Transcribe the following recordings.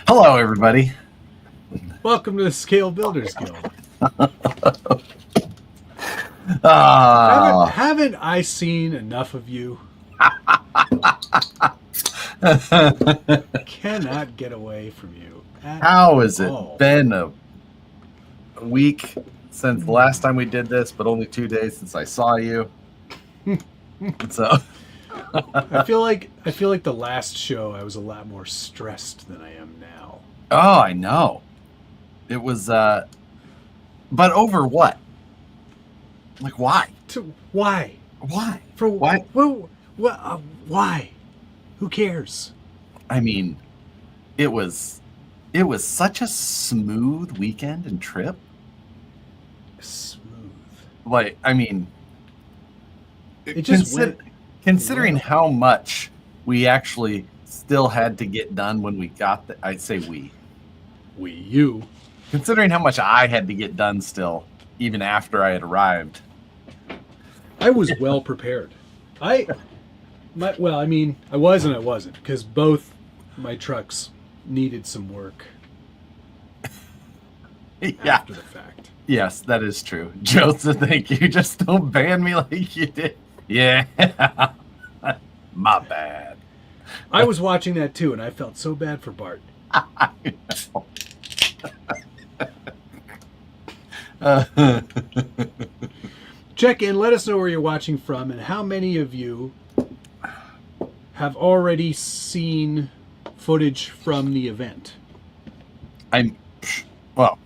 Hello, everybody. Welcome to the Scale Builders Guild. Haven't I seen enough of you? Cannot get away from you. How has it been a week since the last time we did this, but only 2 days since I saw you? So I feel like the last show I was a lot more stressed than I am now. Oh, I know. It was but over what? Like why? Why? Why? For why? Why? Who cares? I mean, it was such a smooth weekend and trip. Smooth. Like, I mean, it just considering how much we actually still had to get done when we got I'd say you. Considering how much I had to get done still, even after I had arrived. I was well prepared. I was and I wasn't, because both my trucks needed some work. After the fact. Yes, that is true. Joseph, thank you. Just don't ban me like you did. Yeah. My bad. I was watching that too, and I felt so bad for Bart. Check in, let us know where you're watching from, and how many of you have already seen footage from the event.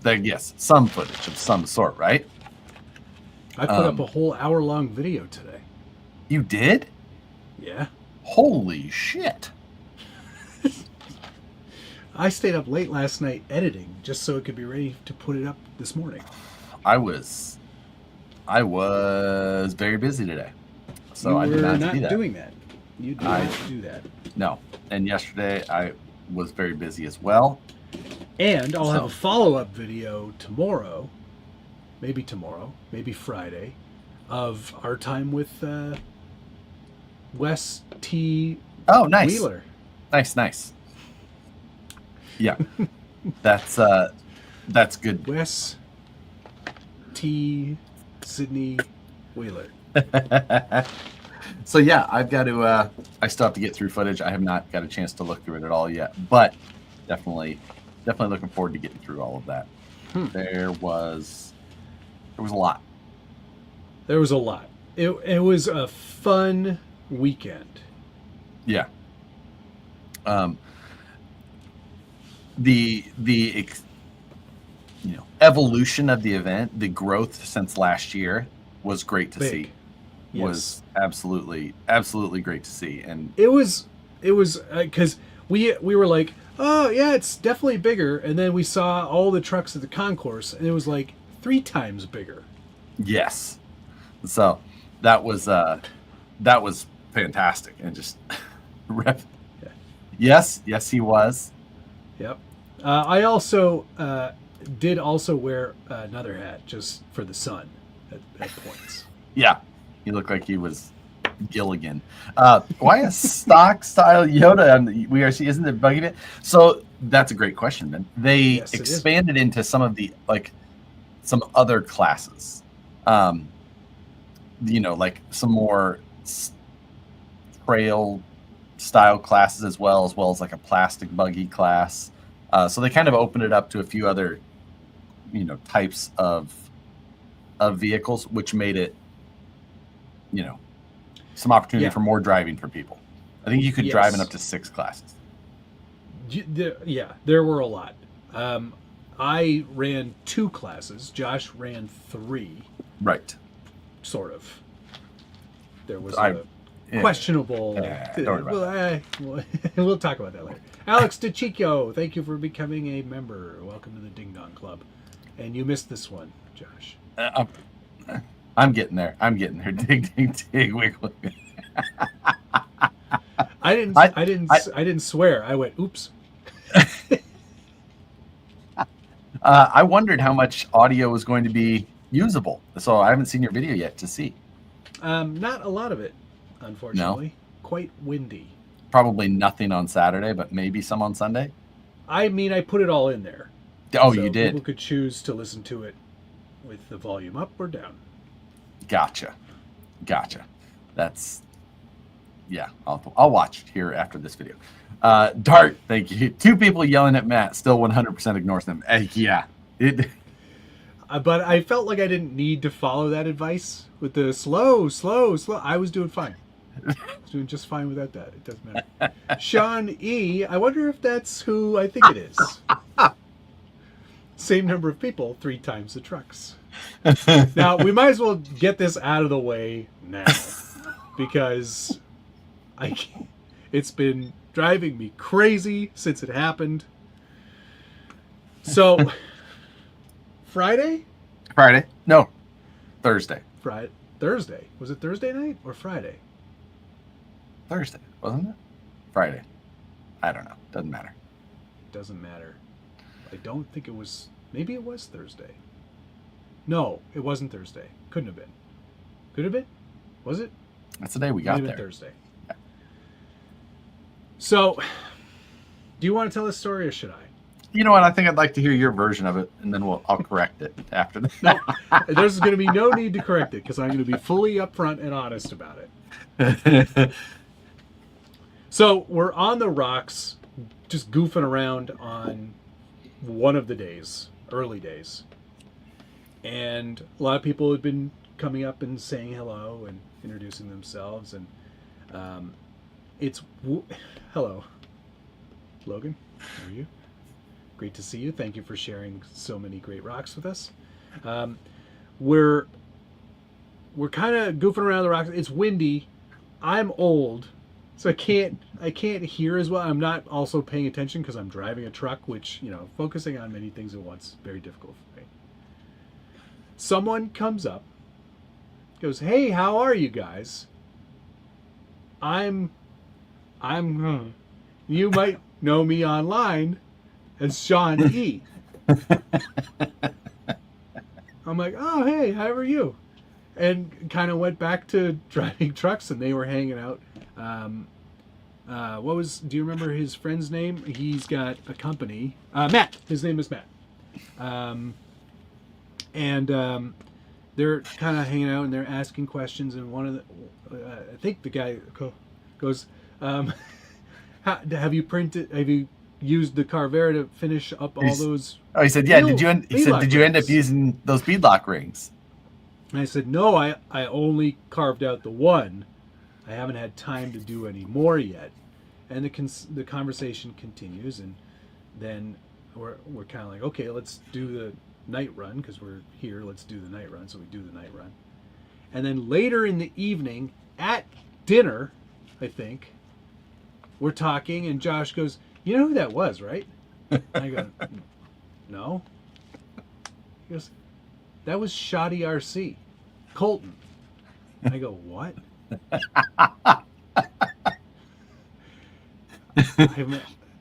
Yes, some footage of some sort, right? I put up a whole hour-long video today. You did? Yeah. Holy shit. I stayed up late last night editing just so it could be ready to put it up this morning. I was very busy today, so I did not do that. Doing that. You did not do that. No, and yesterday I was very busy as well. And I'll have a follow-up video tomorrow, maybe Friday, of our time with Wes T. Oh, nice. Wheeler. Nice. Yeah, that's good. Wes T. Sydney Wheeler. So yeah, I've got to. I still have to get through footage. I have not got a chance to look through it at all yet, but definitely looking forward to getting through all of that. There was a lot. There was a lot. It was a fun weekend. Yeah. The evolution of the event, the growth since last year was great to see. Yes. Was absolutely great to see. And it was because we were like, oh yeah, it's definitely bigger, and then we saw all the trucks at the concourse, and it was like 3 times bigger. Yes. So that was fantastic, and just Yes, he was. Yep. I also did wear another hat just for the sun at points. Yeah, he looked like he was Gilligan. Why a stock style Yoda on the WRC? Isn't it bugging it? So that's a great question, man. They expanded into some of the some other classes. Like some more trail style classes as well as like a plastic buggy class. So they kind of opened it up to a few other, types of vehicles, which made it, some opportunity for more driving for people. I think you could drive in up to 6 classes. There were a lot. I ran 2 classes. Josh ran 3. Right. Sort of. There was a questionable. Don't worry about that. We'll talk about that later. Alex DeCicco, thank you for becoming a member. Welcome to the Ding Dong Club. And you missed this one, Josh. I'm getting there. Dig, dig, dig, wiggle. I didn't swear. I went, oops. I wondered how much audio was going to be usable, so I haven't seen your video yet to see. Not a lot of it, unfortunately. No? Quite windy. Probably nothing on Saturday, but maybe some on Sunday. I mean, I put it all in there. Oh, so you did? People could choose to listen to it with the volume up or down. Gotcha. That's... Yeah, I'll watch here after this video. Dart, thank you. 2 people yelling at Matt, still 100% ignores them. Yeah. But I felt like I didn't need to follow that advice with the slow. I was doing fine. I was doing just fine without that. It doesn't matter. Sean E. I wonder if that's who I think it is. Same number of people, 3 times the trucks. Now, we might as well get this out of the way now. Because it's been driving me crazy since it happened. So, Friday? No, Thursday. Thursday. Was it Thursday night or Friday? Thursday, wasn't it? Friday. I don't know. Doesn't matter. Doesn't matter. I don't think it was... Maybe it was Thursday. No, it wasn't Thursday. Couldn't have been. Could have been? Was it? That's the day we got Maybe there. Thursday. Yeah. So, do you want to tell this story or should I? You know what? I think I'd like to hear your version of it, and then I'll correct it after that. No, there's going to be no need to correct it because I'm going to be fully upfront and honest about it. So we're on the rocks, just goofing around on one of the days, early days. And a lot of people had been coming up and saying hello and introducing themselves. And hello, Logan, how are you? Great to see you. Thank you for sharing so many great rocks with us. We're kind of goofing around the rocks. It's windy. I'm old, so I can't hear as well. I'm not also paying attention because I'm driving a truck, which, focusing on many things at once is very difficult for me. Someone comes up, goes, "Hey, how are you guys? I'm you might know me online as Sean E." I'm like, "Oh, hey, how are you?" And kind of went back to driving trucks, and they were hanging out. Do you remember his friend's name? He's got a company. Matt. His name is Matt. They're kind of hanging out, and they're asking questions, and one of the, I think the guy goes, have you used the Carvera to finish up all those? Oh, he said, yeah. Did you end up using those beadlock rings? And I said, no, I only carved out the one. I haven't had time to do any more yet. And the conversation continues, and then we're kind of like, okay, let's do the night run because we're here. Let's do the night run. So we do the night run. And then later in the evening at dinner, I think, we're talking, and Josh goes, "You know who that was, right?" And I go, "No." He goes, "That was Shoddy RC, Colton." And I go, "What?"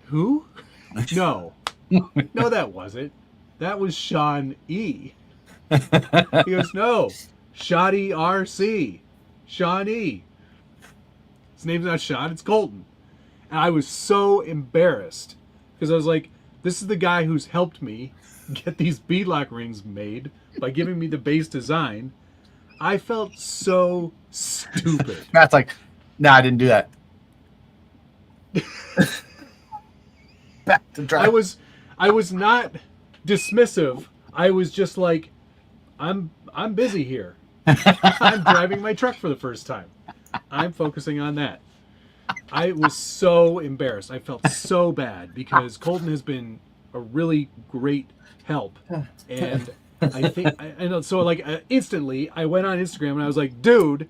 Who? No, that wasn't. That was Sean E. He goes, "No, Shoddy RC, Sean E. His name's not Sean, it's Colton." And I was so embarrassed because I was like, this is the guy who's helped me get these beadlock rings made by giving me the base design. I felt so stupid. Matt's like, "No, I didn't do that." Back to drive. I was not dismissive. I was just like, I'm busy here. I'm driving my truck for the first time. I'm focusing on that. I was so embarrassed. I felt so bad because Colton has been a really great help. And I think, instantly I went on Instagram and I was like, "Dude,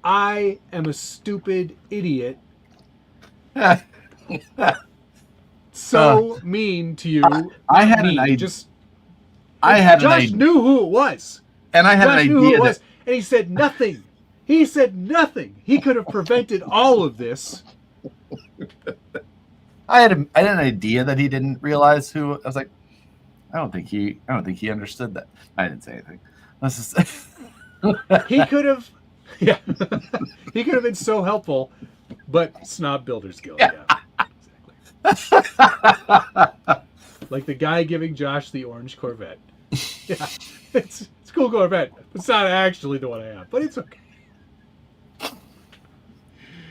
I am a stupid idiot. So mean to you." I had an idea. Josh knew who it was. And I had an idea and he said nothing. He said nothing. He could have prevented all of this. I had an idea that he didn't realize who. I was like, I don't think he understood that. I didn't say anything. He could have, yeah. He could have been so helpful, but Snob Builders Guild. Yeah. Exactly. Like the guy giving Josh the orange Corvette. Yeah, it's a cool Corvette. It's not actually the one I have, but it's okay.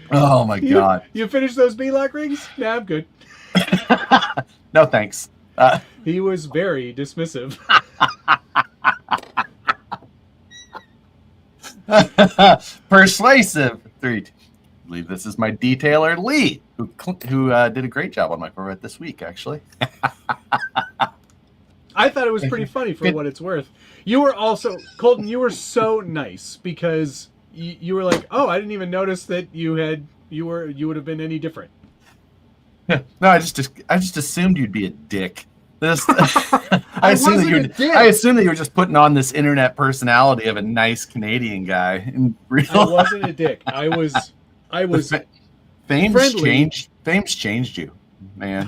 Oh my god! You finished those B-lock rings? Nah, I'm good. No thanks. He was very dismissive. Persuasive. 3. I believe this is my detailer Lee, who did a great job on my Corvette this week, actually. I thought it was pretty funny for what it's worth. You were also, Colton, you were so nice because you were like, oh, I didn't even notice that you would have been any different. No, I just assumed you'd be a dick. I assumed that you were just putting on this internet personality of a nice Canadian guy in real I wasn't a dick. I was Fame's friendly. changed you, man.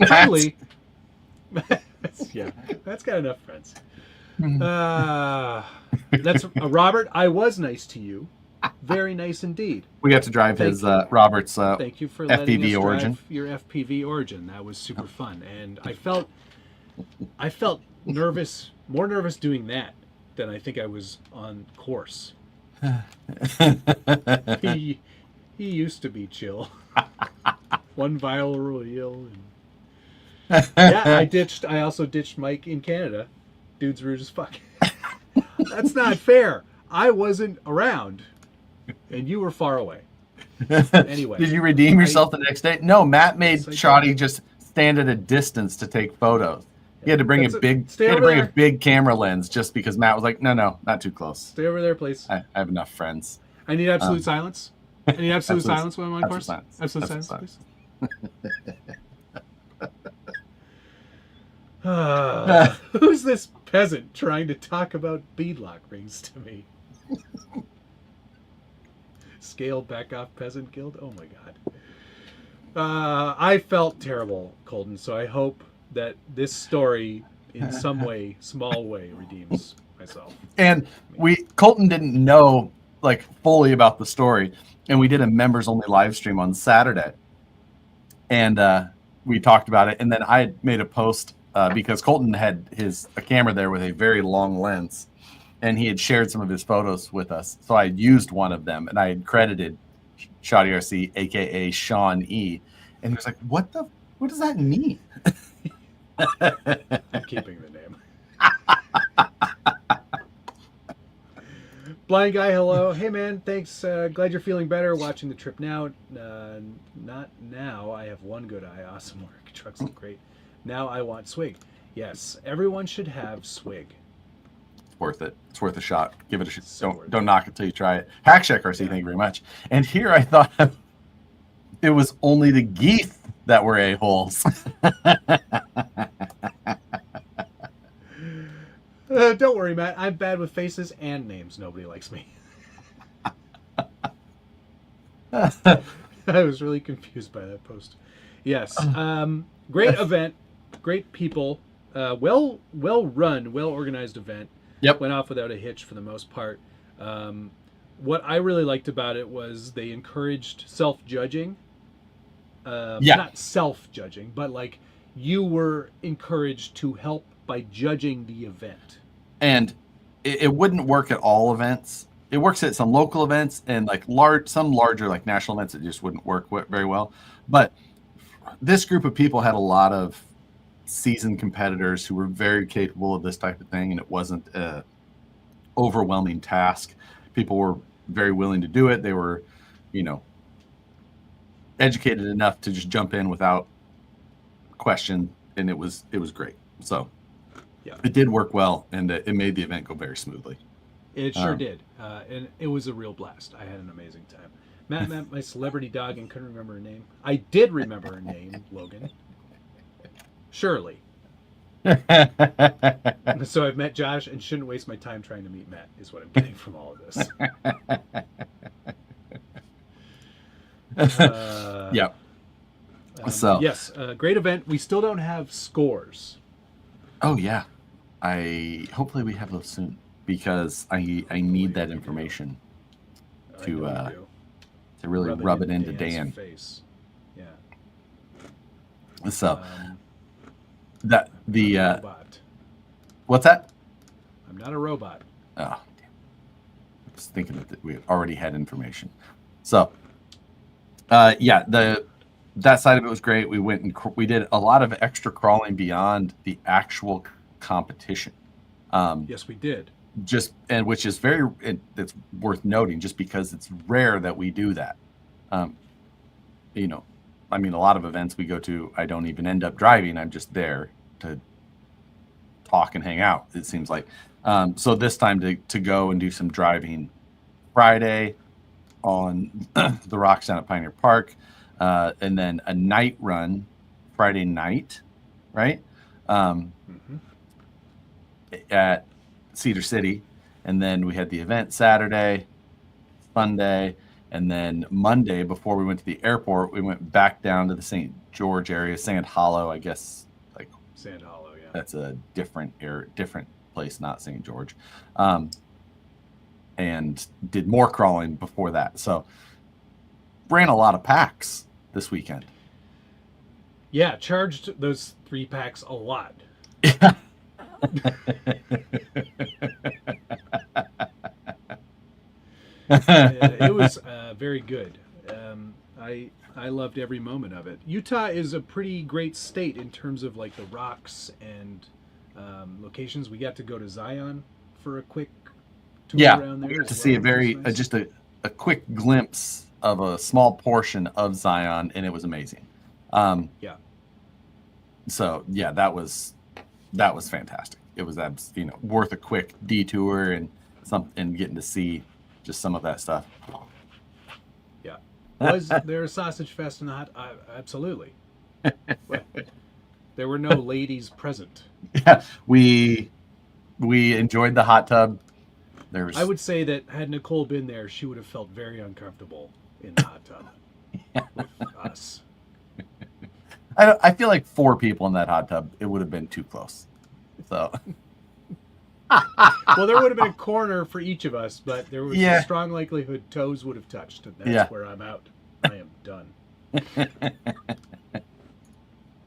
Friendly. Yeah, that's got enough friends. That's Robert. I was nice to you. Very nice indeed. We got to drive Robert's Thank you for letting FPV us Origin. drive your FPV Origin. That was super fun, and I felt nervous, more nervous doing that than I think I was on course. He used to be chill. One viral reel. Yeah, I also ditched Mike in Canada. Dude's rude as fuck. That's not fair. I wasn't around, and you were far away. Anyway, did you redeem yourself the next day? No, Matt made Shoddy just stand at a distance to take photos. He had to bring a big camera lens just because Matt was like, no, not too close. Stay over there, please. I have enough friends. I need absolute silence. I need absolute silence when I'm on course. Silence. Absolute silence, please. Who's this peasant trying to talk about beadlock rings to me? Scale back off peasant guild? Oh my god. I felt terrible, Colton, so I hope that this story in some way, small way, redeems myself. And Colton didn't know like fully about the story, and we did a members only live stream on Saturday. And we talked about it, and then I made a post because Colton had a camera there with a very long lens, and he had shared some of his photos with us. So I had used one of them, and I had credited Shoddy RC, aka Sean E. And he was like, "What does that mean?" I'm keeping the name. Blind guy, hello. Hey man, thanks. Glad you're feeling better. Watching the trip now. Not now. I have one good eye. Awesome work. Trucks look great. Now I want Swig. Yes, everyone should have Swig. It's worth it. It's worth a shot. Give it a shot. So don't knock it till you try it. Hackshack RC, thank you very much. And here I thought it was only the geese that were a-holes. Don't worry, Matt. I'm bad with faces and names. Nobody likes me. I was really confused by that post. Yes. Great event. Great people. Well run, well organized event. Yep. Went off without a hitch for the most part. What I really liked about it was they encouraged self-judging. Not self-judging, but like you were encouraged to help by judging the event. And it wouldn't work at all events. It works at some local events and like some larger like national events. It just wouldn't work very well. But this group of people had a lot of seasoned competitors who were very capable of this type of thing, and it wasn't an overwhelming task. People were very willing to do it. They were, educated enough to just jump in without question, and it was great. So yeah, it did work well, and it made the event go very smoothly. It sure did, and it was a real blast. I had an amazing time. Matt met my celebrity dog and couldn't remember her name. I did remember her name, Logan. Shirley. So I've met Josh and shouldn't waste my time trying to meet Matt, is what I'm getting from all of this. Yeah. So yes, great event. We still don't have scores. Oh yeah, hopefully we have those soon because I need that information to really rub it into Dan. Face. So I'm not a robot. What's that? I'm not a robot. Oh, damn. I was thinking that we already had information. So, that side of it was great. We went and we did a lot of extra crawling beyond the actual competition. Yes, we did. Which is it's worth noting, just because it's rare that we do that. You know, I mean, a lot of events we go to, I don't even end up driving. I'm just there to talk and hang out, it seems like. So this time to go and do some driving Friday on the rocks down at Pioneer Park, and then a night run Friday night, right? At Cedar City, and then we had the event Saturday, Sunday, and then Monday, before we went to the airport, we went back down to the St. George area, Sand Hollow, I guess. Like Sand Hollow, yeah. That's a different place, not St. George. And did more crawling before that. So ran a lot of packs this weekend. Yeah, charged those 3 packs a lot. It was very good. I loved every moment of it. Utah is a pretty great state in terms of like the rocks and locations. We got to go to Zhiyun for a quick tour around there. We got to see just a quick glimpse of a small portion of Zhiyun, and it was amazing. So yeah, that was fantastic. It was worth a quick detour and getting to see just some of that stuff. Yeah. Was there a sausage fest in the hot? Absolutely. There were no ladies present. Yeah, we enjoyed the hot tub. I would say that had Nicole been there, she would have felt very uncomfortable in the hot tub with us. I feel like 4 people in that hot tub, it would have been too close. So, well, there would have been a corner for each of us, but there was a strong likelihood toes would have touched, and that's where I'm out. I am done.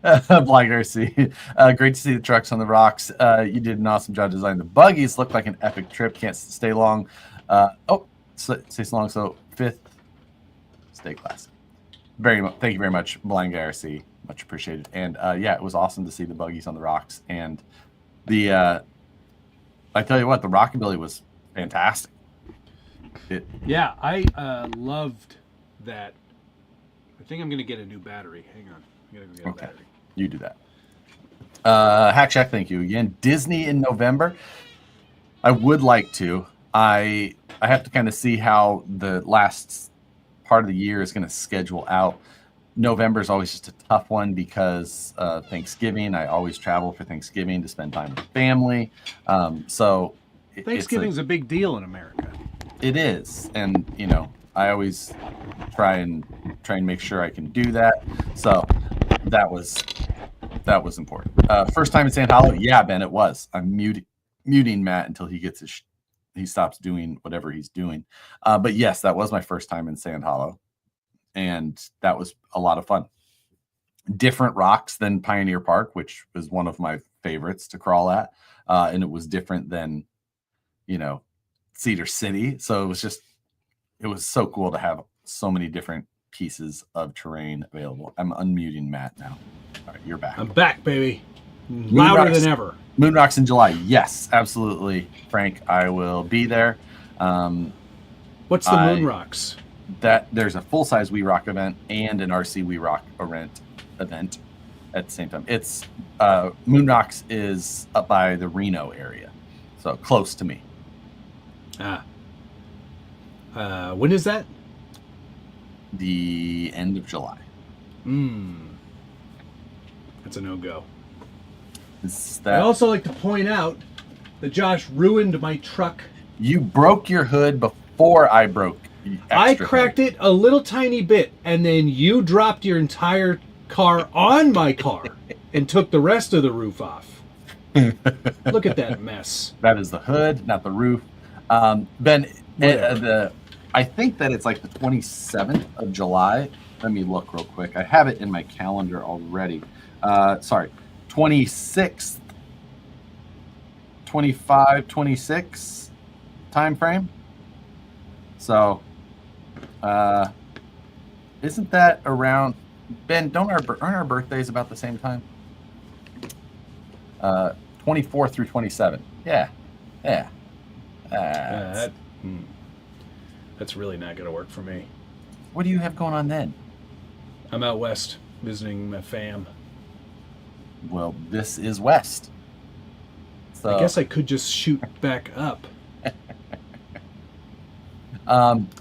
Blind RC, great to see the trucks on the rocks. You did an awesome job designing the buggies. Looked like an epic trip. Can't stay long. Stay so long. So 5th, stay classy. Thank you very much, Blind RC. Much appreciated. And it was awesome to see the buggies on the rocks. And I tell you what, the rockabilly was fantastic. I loved that. I think I'm going to get a new battery. Hang on. I'm going to go get a battery. You do that. Hack Shack, thank you again. Disney in November. I would like to. I have to kind of see how the last part of the year is going to schedule out. November is always just a tough one because Thanksgiving. I always travel for Thanksgiving to spend time with family. So Thanksgiving's a big deal in America. It is, and I always try and make sure I can do that. So that was important. First time in Sand Hollow, yeah, Ben, it was. I'm muting Matt until he gets he stops doing whatever he's doing. But yes, that was my first time in Sand Hollow. And that was a lot of fun. Different rocks than Pioneer Park, which was one of my favorites to crawl at. And it was different than, Cedar City. So it was so cool to have so many different pieces of terrain available. I'm unmuting Matt now. All right, you're back. I'm back, baby. Louder than ever. Moon Rocks in July. Yes, absolutely, Frank. I will be there. What's the Moon Rocks? There's a full-size We Rock event and an RC We Rock event at the same time. It's Moon Rocks is up by the Reno area, so close to me. When is that? The end of July. That's a no-go. I also like to point out that Josh ruined my truck. You broke your hood before I broke. I cracked it a little tiny bit, and then you dropped your entire car on my car and took the rest of the roof off. Look at that mess. That is the hood, not the roof. Ben, I think that it's like the 27th of July. Let me look real quick. I have it in my calendar already. sorry, 26th, 25, 26 time frame. So, isn't that around, Ben, aren't our birthdays about the same time? 24 through 27. Yeah. That's really not going to work for me. What do you have going on then? I'm out west visiting my fam. Well, this is west. So, I guess I could just shoot back up.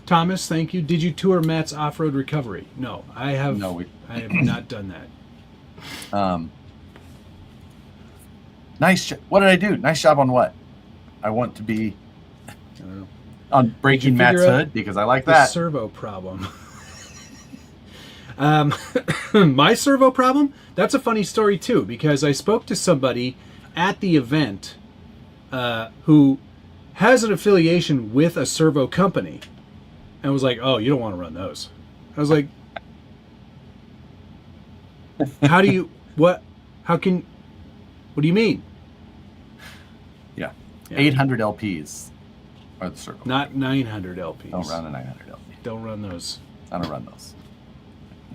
Thomas, thank you. Did you tour Matt's off-road recovery? No, I have. No, I have not done that. Nice. What did I do? Nice job on what? I want to be on breaking Matt's hood because I like that. Servo problem. My servo problem? That's a funny story too, because I spoke to somebody at the event who has an affiliation with a servo company and was like, oh, you don't want to run those. I was like, what do you mean? Yeah. 800 LPs are the servo. Not 900 LPs. Don't run a 900 LP. Don't run those. I don't run those.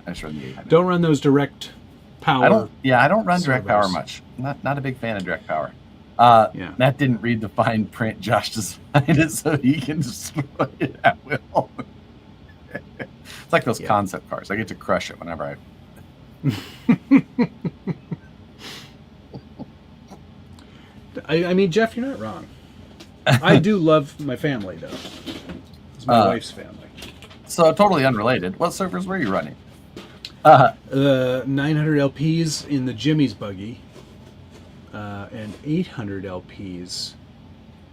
I just run the 800. Don't run those direct power. I don't run servos. direct power much. Not a big fan of direct power. Matt didn't read the fine print. Josh designed it so he can destroy it at will. It's like those concept cars. I get to crush it whenever I mean, Jeff, you're not wrong. I do love my family, though. It's my wife's family. So totally unrelated. What servers were you running? 900 LPs in the Jimmy's buggy, and 800 LPs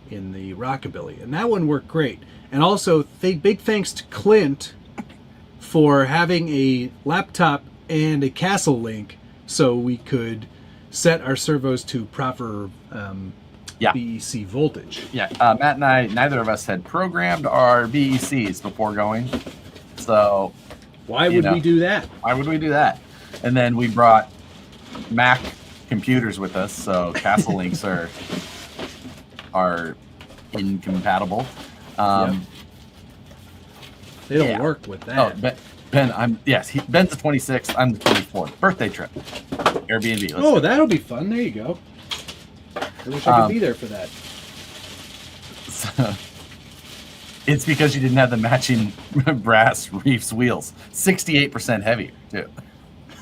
in the Rockabilly, and that one worked great. And also, big thanks to Clint for having a laptop and a Castle Link, so we could set our servos to proper BEC voltage. Yeah, Matt and I, neither of us had programmed our BECs before going, so. Why would we do that? Why would we do that? And then we brought Mac computers with us, so Castle Links are incompatible. They don't work with that. Oh, Ben, Ben's the 26th. I'm the 24th. Birthday trip, Airbnb. Let's that'll be fun. There you go. I wish I could be there for that. So, it's because you didn't have the matching brass reefs wheels. 68% heavier, too.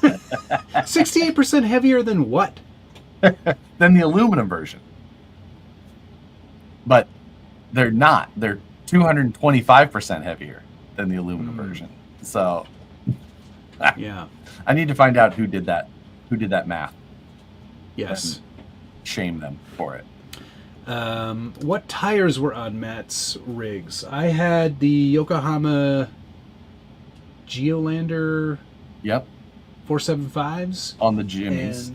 68% heavier than what? Than the aluminum version. But they're not. They're 225% heavier than the aluminum version. So, yeah. I need to find out who did that math. Yes. Shame them for it. What tires were on Matt's rigs? I had the Yokohama Geolander. Yep. 475s on the Jimmys.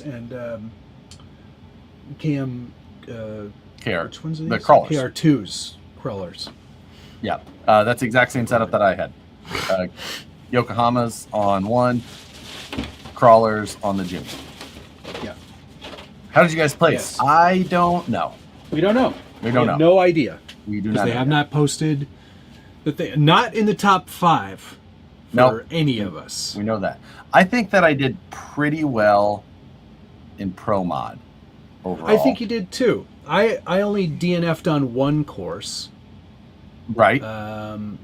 And KM. KR. Which ones are these? The crawlers. KR2s. Crawlers. Yeah. That's the exact same setup that I had. Yokohamas on one, crawlers on the Jimmy. Yeah. How did you guys place? Yes. I don't know. We don't know. We don't know. No idea. We do not. They have not posted that they not in the top 5 for any of us. We know that. I think that I did pretty well in Pro Mod overall. I think you did too. I only DNF'd on one course. Right. And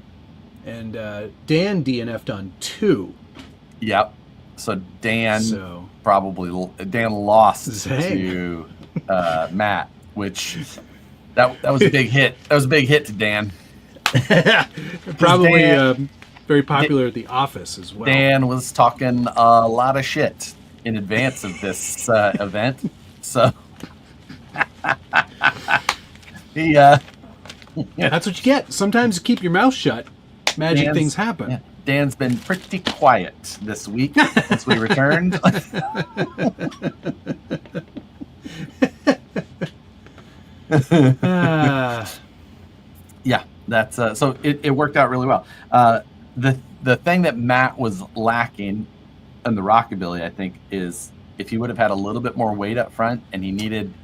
Dan DNF'd on 2. Yep. So Dan lost to Matt, which that was a big hit. That was a big hit to Dan. Probably very popular at the office as well. Dan was talking a lot of shit in advance of this event, so he that's what you get. Sometimes you keep your mouth shut. Magic things happen. Yeah, Dan's been pretty quiet this week since we returned. Yeah, that's so it worked out really well. The thing that Matt was lacking and the rockabilly, I think, is if he would have had a little bit more weight up front, and he didn't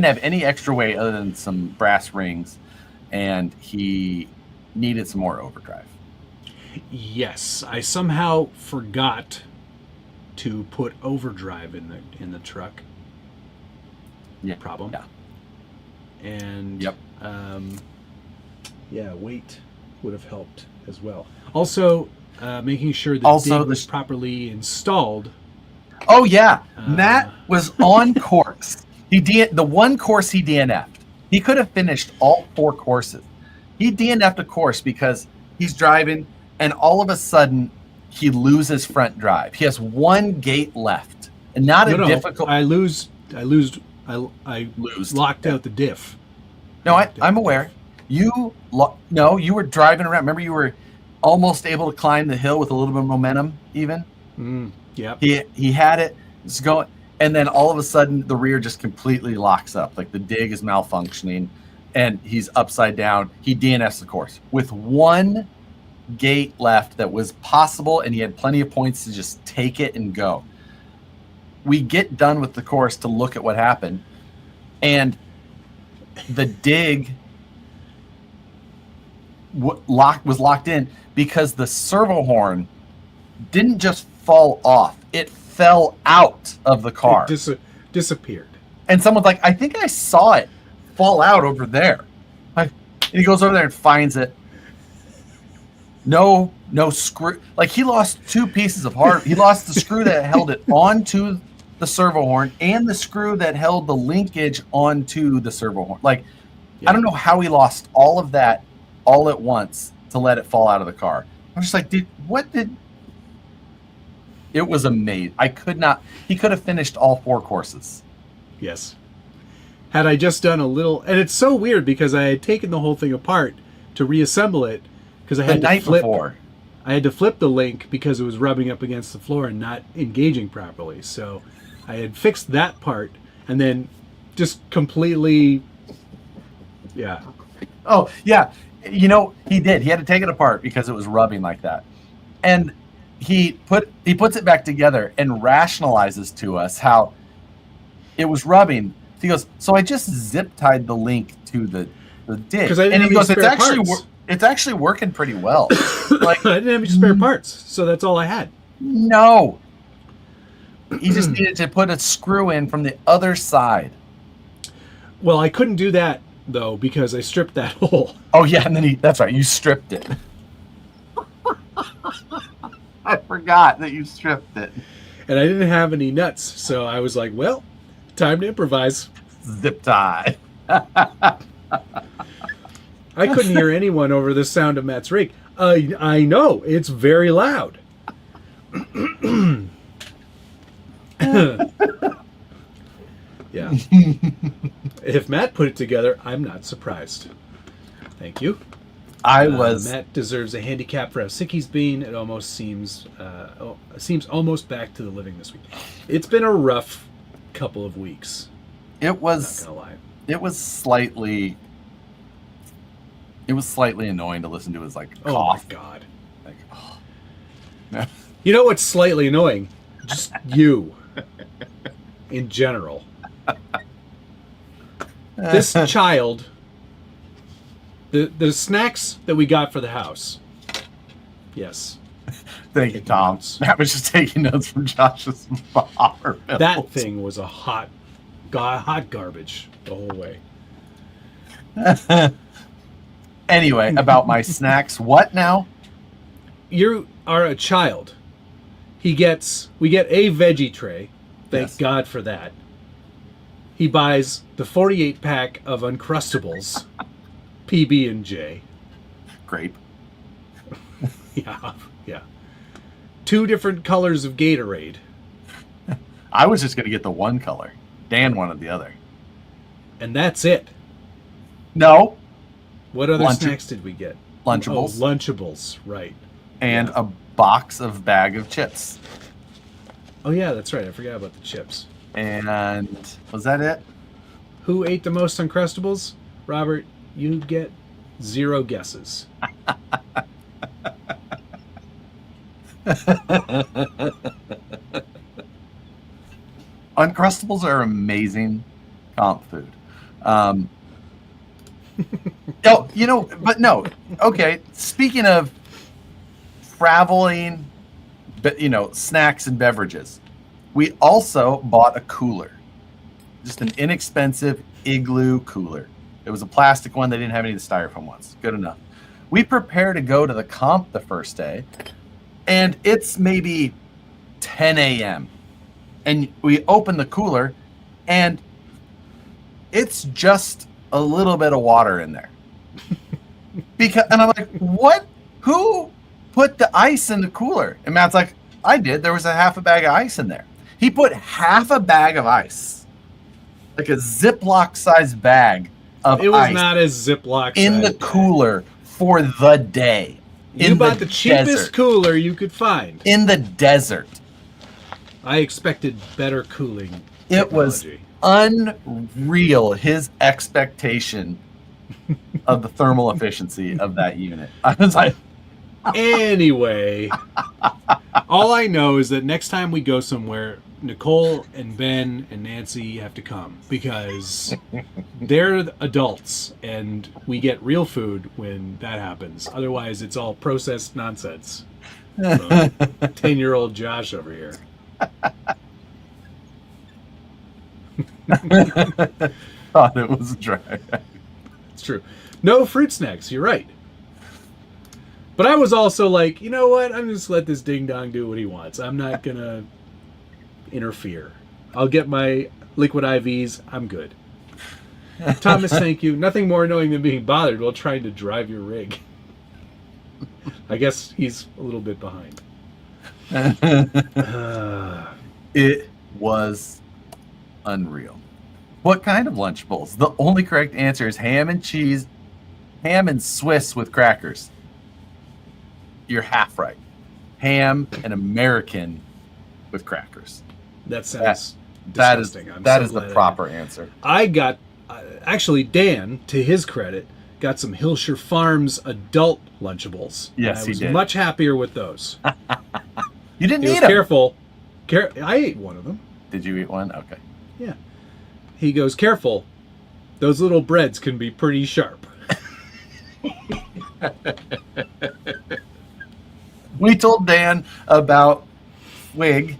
have any extra weight other than some brass rings, and he needed some more overdrive. Yes, I somehow forgot to put overdrive in the truck. Yeah. Problem. Yeah. And yep. Weight would have helped as well. Also, making sure the dig was properly installed. Oh yeah, Matt was on course. The one course he DNF'd. He could have finished all 4 courses. He DNF'd a course because he's driving, and all of a sudden he loses front drive. He has 1 gate left, and difficult. I locked out the diff. No, I'm aware. You were driving around. Remember, you were almost able to climb the hill with a little bit of momentum, even. Yeah. He had it. It's going, and then all of a sudden the rear just completely locks up. Like the dig is malfunctioning, and he's upside down. He DNFs the course with 1 gate left that was possible, and he had plenty of points to just take it and go. We get done with the course to look at what happened, and the dig was locked in because the servo horn didn't just fall off. It fell out of the car. It disappeared. And someone's like, I think I saw it fall out over there. And he goes over there and finds it. No screw. Like, he lost 2 pieces of hardware. He lost the screw that held it onto the servo horn and the screw that held the linkage onto the servo horn. Like, I don't know how he lost all of that all at once to let it fall out of the car. I'm just like, it was amazing. He could have finished all 4 courses. Yes. Had I just done a little, and it's so weird because I had taken the whole thing apart to reassemble it because I had to flip the link because it was rubbing up against the floor and not engaging properly. So I had fixed that part and then just completely, yeah. Oh, yeah. He did. He had to take it apart because it was rubbing like that. And he puts it back together and rationalizes to us how it was rubbing. He goes, so I just zip tied the link to the dig. And he goes, it's actually working pretty well. Like, I didn't have any spare parts, so that's all I had. No. He just needed to put a screw in from the other side. Well, I couldn't do that, though, because I stripped that hole. Oh, yeah, and then that's right, you stripped it. I forgot that you stripped it. And I didn't have any nuts, so I was like, well, time to improvise. Zip tie. I couldn't hear anyone over the sound of Matt's rig. I know, it's very loud. Yeah. If Matt put it together, I'm not surprised. Thank you. Matt deserves a handicap for how sick he's been. It almost seems almost back to the living this week. It's been a rough couple of weeks. It was. I'm not gonna lie. It was slightly annoying to listen to his cough. Oh my god. You know what's slightly annoying? Just you. In general. This child, the snacks that we got for the house. Yes. Thank you, Tom. Matt was just taking notes from Josh's bar. That thing was a hot garbage the whole way. Anyway, about my snacks. What now? You are a child. We get a veggie tray. Thank God for that. He buys the 48-pack of Uncrustables, PB&J. Grape. Yeah. 2 different colors of Gatorade. I was just going to get the one color. Dan wanted the other. And that's it. No. What other snacks did we get? Lunchables. Oh, Lunchables, right. And a bag of chips. Oh, yeah, that's right. I forgot about the chips. And was that it? Who ate the most Uncrustables? Robert, you get 0 guesses. Uncrustables are amazing comp food. Oh, but no. Okay, speaking of traveling, but snacks and beverages, we also bought a cooler, just an inexpensive Igloo cooler. It was a plastic one. They didn't have any of the styrofoam ones. Good enough. We prepare to go to the comp the first day, and it's maybe 10 a.m. And we open the cooler, and it's just a little bit of water in there. And I'm like, what? Who put the ice in the cooler? And Matt's like, I did. There was a half a bag of ice in there. He put half a bag of ice, like a Ziploc sized bag of ice. It was not a Ziploc in the cooler for the day. You bought the cheapest cooler you could find. In the desert. I expected better cooling technology. It was unreal, his expectation of the thermal efficiency of that unit. I was like... Anyway, all I know is that next time we go somewhere, Nicole and Ben and Nancy have to come because they're adults and we get real food when that happens. Otherwise, it's all processed nonsense. 10-year-old Josh over here. Thought it was dry. It's true. No fruit snacks, you're right. But I was also like, you know what? I'm just let this ding dong do what he wants. I'm not gonna interfere. I'll get my liquid IVs. I'm good. Thomas, thank you. Nothing more annoying than being bothered while trying to drive your rig. I guess he's a little bit behind. It was unreal. What kind of Lunchables? The only correct answer is ham and cheese, ham and Swiss with crackers. You're half right. Ham and American with crackers. That sounds that disgusting. That is the proper answer. I got, actually, Dan, to his credit, got some Hillshire Farms adult Lunchables. Yes, he did. I was much happier with those. You didn't eat them. Careful. I ate one of them. Did you eat one? Okay. Yeah. He goes, careful. Those little breads can be pretty sharp. We told Dan about Swig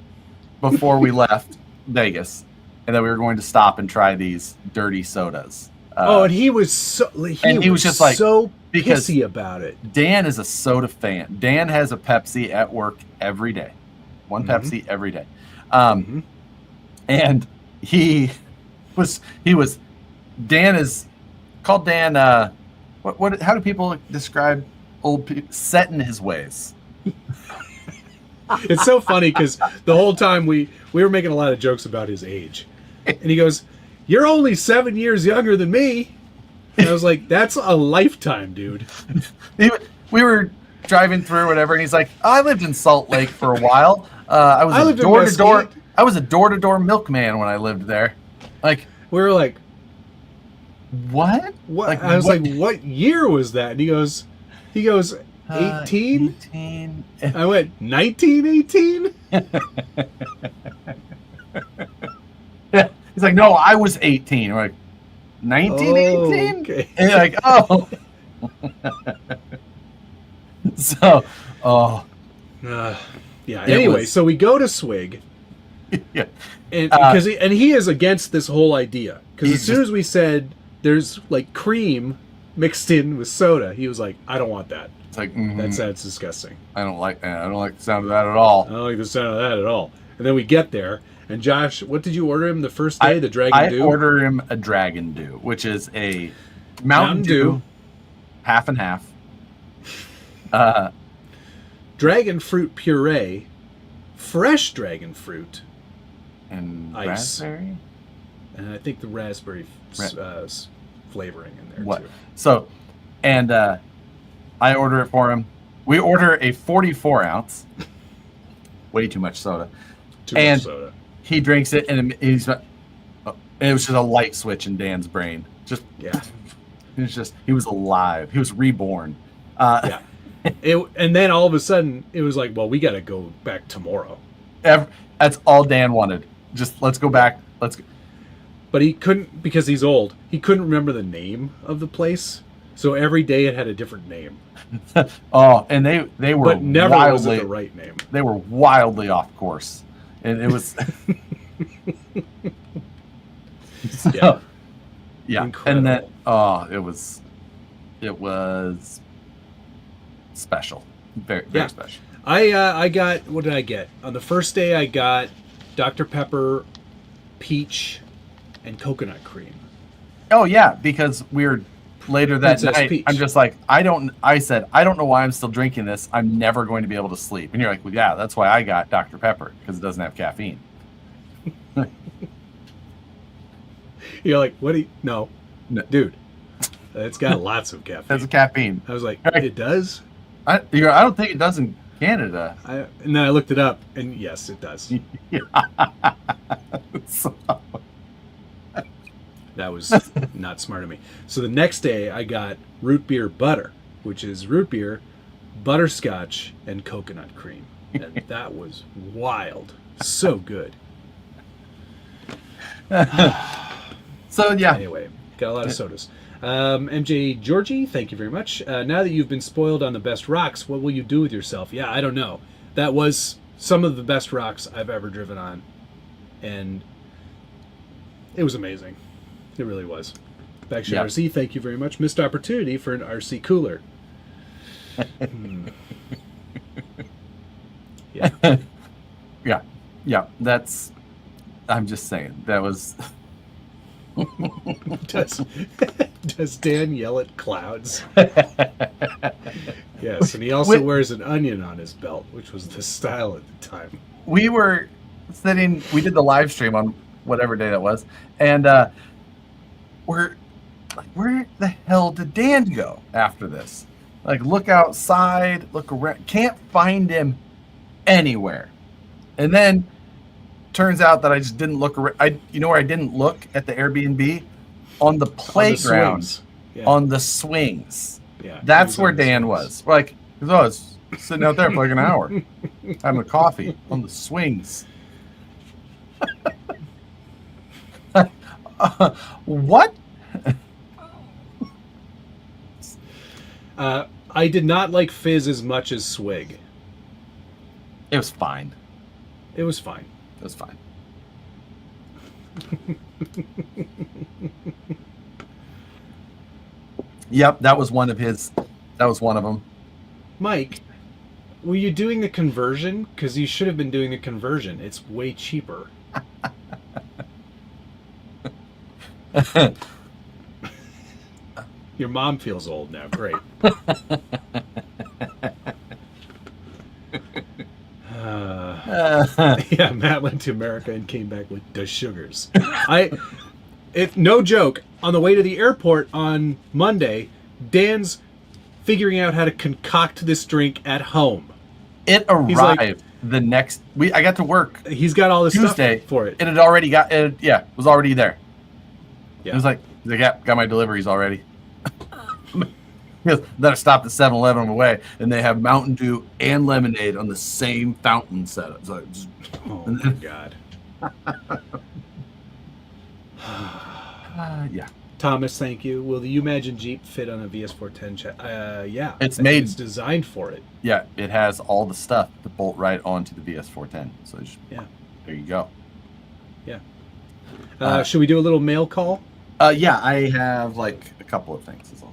before we left Vegas, and that we were going to stop and try these dirty sodas. And he was so he was just like so pissy about it. Dan is a soda fan. Dan has a Pepsi at work every day, one Pepsi every day, and he was Dan is called Dan. What? How do people describe old people? Set in his ways. It's so funny because the whole time we were making a lot of jokes about his age, and he goes, "You're only 7 years younger than me." And I was like, "That's a lifetime, dude." We were driving through whatever, and he's like, "I lived in Salt Lake for a while. I was a door-to-door. I was a door-to-door milkman when I lived there." Like, we were like, "What? What?" Like, I was like, "What year was that?" And he goes, 18? 18. I went, 1918? Yeah. He's like, "No, I was 18. We're like, 1918? Okay. And you're like, "Oh." So, yeah. Anyway, so we go to Swig. Yeah. And because he is against this whole idea. Because as soon as we said there's like cream mixed in with soda, he was like, "I don't want that." It's like, that sounds disgusting. I don't like that. I don't like the sound of that at all. I don't like the sound of that at all. And then we get there, and Josh, what did you order him the first day? The Dragon Dew? I order him a Dragon Dew, which is a Mountain Dew, half and half. Dragon fruit puree, fresh dragon fruit, and ice. Raspberry? And I think the raspberry flavoring in there too. So, and I order it for him. We order a 44-ounce. Way too much soda. Too much soda. He drinks it, and it was just a light switch in Dan's brain. Just, yeah. He was alive. He was reborn. Yeah. And then all of a sudden, it was like, well, we got to go back tomorrow. That's all Dan wanted. Just let's go back. Let's go. But he couldn't, because he's old, he couldn't remember the name of the place. So every day it had a different name. Oh, and they were but never wildly, was it the right name. They were wildly off course. And it was so, yeah. Incredible. And then it was special. Very, very special. I got, what did I get? On the first day I got Dr. Pepper, peach, and coconut cream. Oh yeah, because we were later that Princess night. Peach. I'm just like, I said, I don't know why I'm still drinking this. I'm never going to be able to sleep. And you're like, well, yeah, that's why I got Dr. Pepper, because it doesn't have caffeine. You're like, what do you, no, dude, it's got lots of caffeine. That's caffeine. I was like, it does? I don't think it does in Canada. And then I looked it up, and yes, it does. So, that was not smart of me. So the next day, I got root beer butter, which is root beer, butterscotch, and coconut cream. And that was wild. So good. so, yeah. Anyway, got a lot of sodas. MJ Georgie, thank you very much. Now that you've been spoiled on the best rocks, what will you do with yourself? Yeah, I don't know. That was some of the best rocks I've ever driven on. And it was amazing. It really was. Backshot RC, thank you very much. Missed opportunity for an RC cooler. Yeah. Yeah. That's, I'm just saying, that was... Does Dan yell at clouds? Yes, and he also wears an onion on his belt, which was the style at the time. We were sitting, we did the live stream on whatever day that was, and we're like, where the hell did Dan go after this? Like, look outside, look around, can't find him anywhere. And then turns out that I just didn't look around. You know where I didn't look at the Airbnb? On the playground, on the swings. Yeah, that's where Dan was. Like, I was sitting out there for like an hour, having a coffee on the swings. What? I did not like Fizz as much as Swig. It was fine. It was fine. It was fine. Yep, that was one of his. That was one of them. Mike, were you doing the conversion? Because you should have been doing the conversion. It's way cheaper. Your mom feels old now. Great. Yeah, Matt went to America and came back with the sugars. No joke. On the way to the airport on Monday, Dan's figuring out how to concoct this drink at home. It arrived the next week. I got to work. He's got all this Tuesday stuff for it. It had already got. It was already there. Yeah. It was like, yeah, got my deliveries already. Then I stopped at 7-Eleven on the way, and they have Mountain Dew and lemonade on the same fountain setup. So oh my god. Yeah. Thomas, thank you. Will the Imagine Jeep fit on a VS410? Yeah. It's It's designed for it. Yeah, it has all the stuff to bolt right onto the VS410. So there you go. Yeah. Should we do a little mail call? Yeah, I have like a couple of things as well.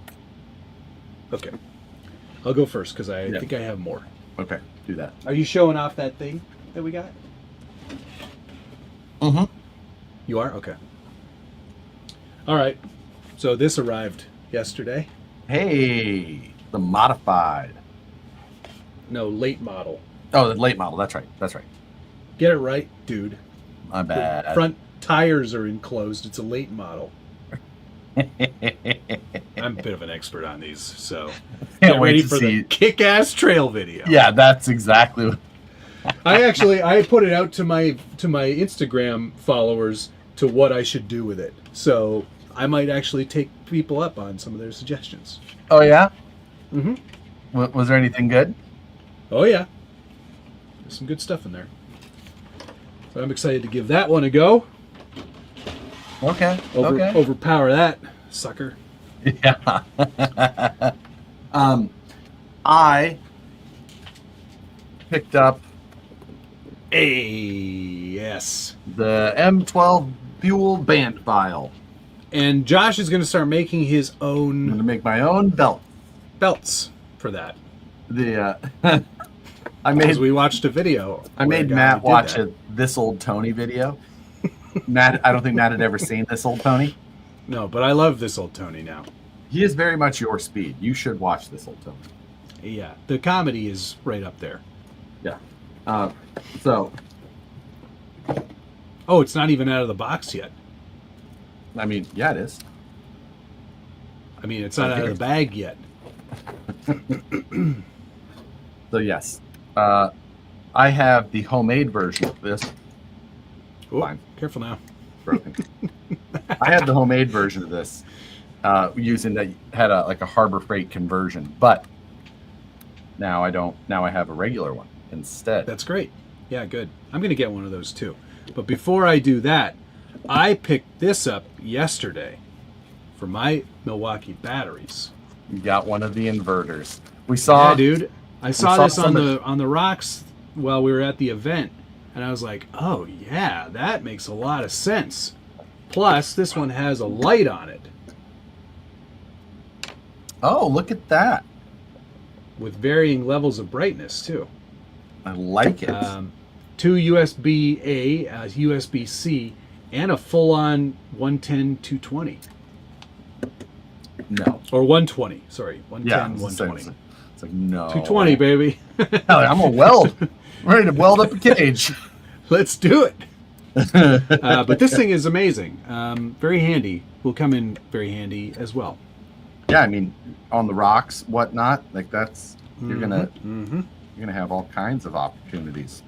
Okay. I'll go first because I think I have more. Okay, do that. Are you showing off that thing that we got? Mm-hmm. You are? Okay. All right. So this arrived yesterday. Hey, the modified. No, late model. Oh, the late model. That's right. That's right. Get it right, dude. My bad. The front tires are enclosed. It's a late model. I'm a bit of an expert on these, so get ready for the kick-ass trail video. Yeah, that's exactly what... I put it out to my Instagram followers to what I should do with it. So I might actually take people up on some of their suggestions. Oh yeah? Mm-hmm. Was there anything good? Oh yeah, there's some good stuff in there. So I'm excited to give that one a go. Okay. Okay. Overpower that sucker. Yeah. I picked up yes, the M12 Buell band file. And Josh is going to start making his own. I'm going to make my own belts for that. Because we watched a video. I made Matt watch a This Old Tony video. Matt, I don't think Matt had ever seen This Old Tony. No, but I love This Old Tony now. He is very much your speed. You should watch This Old Tony. Yeah, the comedy is right up there. Yeah. So. Oh, it's not even out of the box yet. I mean, yeah, it is. I mean, it's not out of the bag yet. So, yes. I have the homemade version of this. Oh, fine. Careful now. Broken. I had the homemade version of this using that had a Harbor Freight conversion, but now I don't. Now I have a regular one instead. That's great. Yeah, good. I'm going to get one of those too. But before I do that, I picked this up yesterday for my Milwaukee batteries. You got one of the inverters. We saw. Yeah, dude. I saw this on the rocks while we were at the event, and I was like, "Oh yeah, that makes a lot of sense." Plus, this one has a light on it. Oh, look at that! With varying levels of brightness too. I like it. 2 USB-A, USB-C, and a full-on 110 220. No. Or 120. Sorry, 110 yeah, 120. It's like no. 220, baby. I'm a weld. I'm ready to weld up a cage. Let's do it. But this thing is amazing. Very handy. Will come in very handy as well. Yeah, I mean, on the rocks, whatnot, like that's you're gonna have all kinds of opportunities.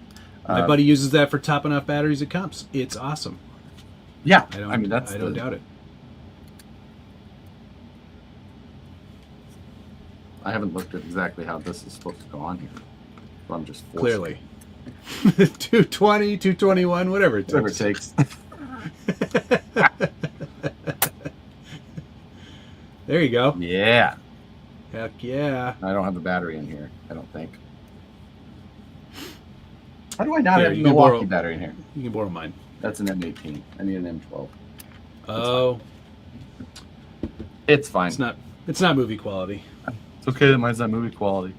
My buddy uses that for topping off batteries at comps. It's awesome. Yeah, I don't doubt it. I haven't looked at exactly how this is supposed to go on here. So I'm just clearly 220, 221, whatever it takes. There you go. Yeah. Heck yeah. I don't have a battery in here, I don't think. How do I not have a Milwaukee battery in here? You can borrow mine. That's an M18. I need an M12. Oh. It's fine. It's not movie quality. It's okay that mine's not movie quality.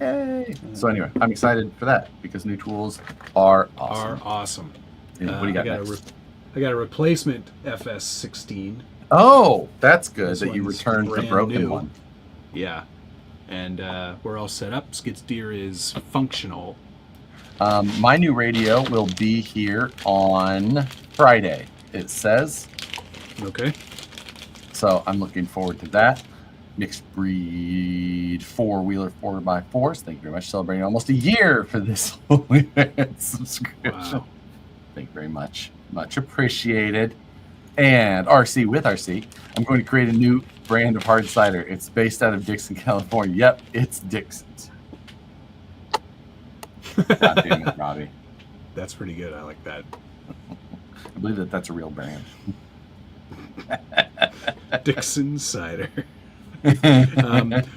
Yay. So anyway, I'm excited for that because new tools are awesome. And what do you got next? I got a replacement FS16. Oh, that's good that you returned the broken one. Yeah. And we're all set up. Skid steer is functional. My new radio will be here on Friday, it says. Okay. So I'm looking forward to that. Mixed breed 4-wheeler 4x4s. Thank you very much. Celebrating almost a year for this subscription. Wow. Thank you very much. Much appreciated. And RC with RC, I'm going to create a new brand of hard cider. It's based out of Dixon, California. Yep, it's Dixon's. God damn it, Robbie. That's pretty good. I like that. I believe that's a real brand. Dixon cider.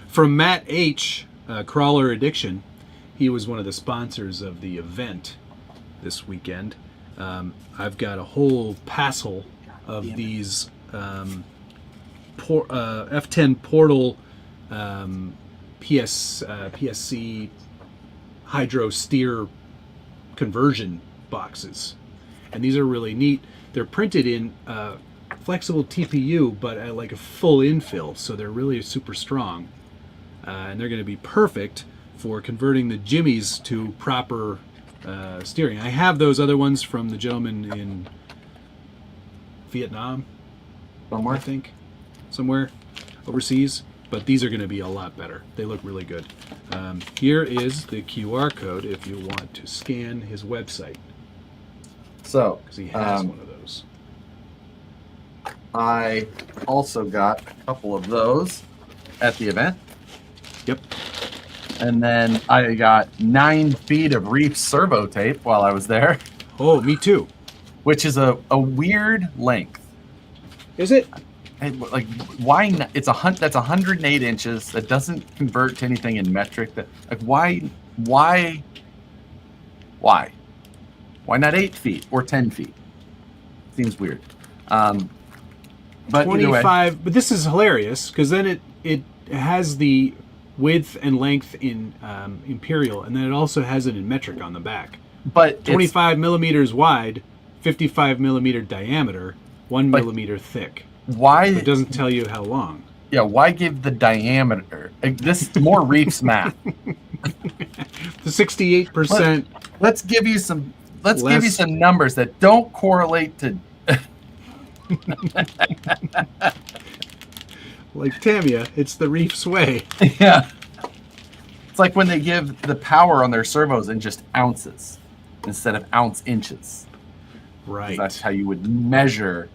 From Matt H, Crawler Addiction, he was one of the sponsors of the event this weekend. I've got a whole passel of these F10 Portal PSC hydro steer conversion boxes, and these are really neat. They're printed in flexible TPU, but at like a full infill, so they're really super strong, and they're going to be perfect for converting the jimmies to proper steering. I have those other ones from the gentleman in Vietnam, somewhere, I think, somewhere overseas. But these are going to be a lot better. They look really good. Here is the QR code if you want to scan his website. So, because he has one of those. I also got a couple of those at the event. Yep. And then I got 9 feet of Reef servo tape while I was there, Oh, me too. which is a weird length. Is it? Like, why not? That's 108 inches. That doesn't convert to anything in metric. That, like, why not 8 feet or 10 feet? Seems weird. But 25. But this is hilarious because then it has the width and length in imperial, and then it also has it in metric on the back. But 25 millimeters wide, 55 millimeter diameter, 1 millimeter thick. Why? It doesn't tell you how long. Yeah, why give the diameter? This more Reef's math. The 68%. Let's give you some. Let's give you some numbers that don't correlate to. Like Tamiya, it's the Reef's way. Yeah. It's like when they give the power on their servos in just ounces instead of ounce inches. Right. That's how you would measure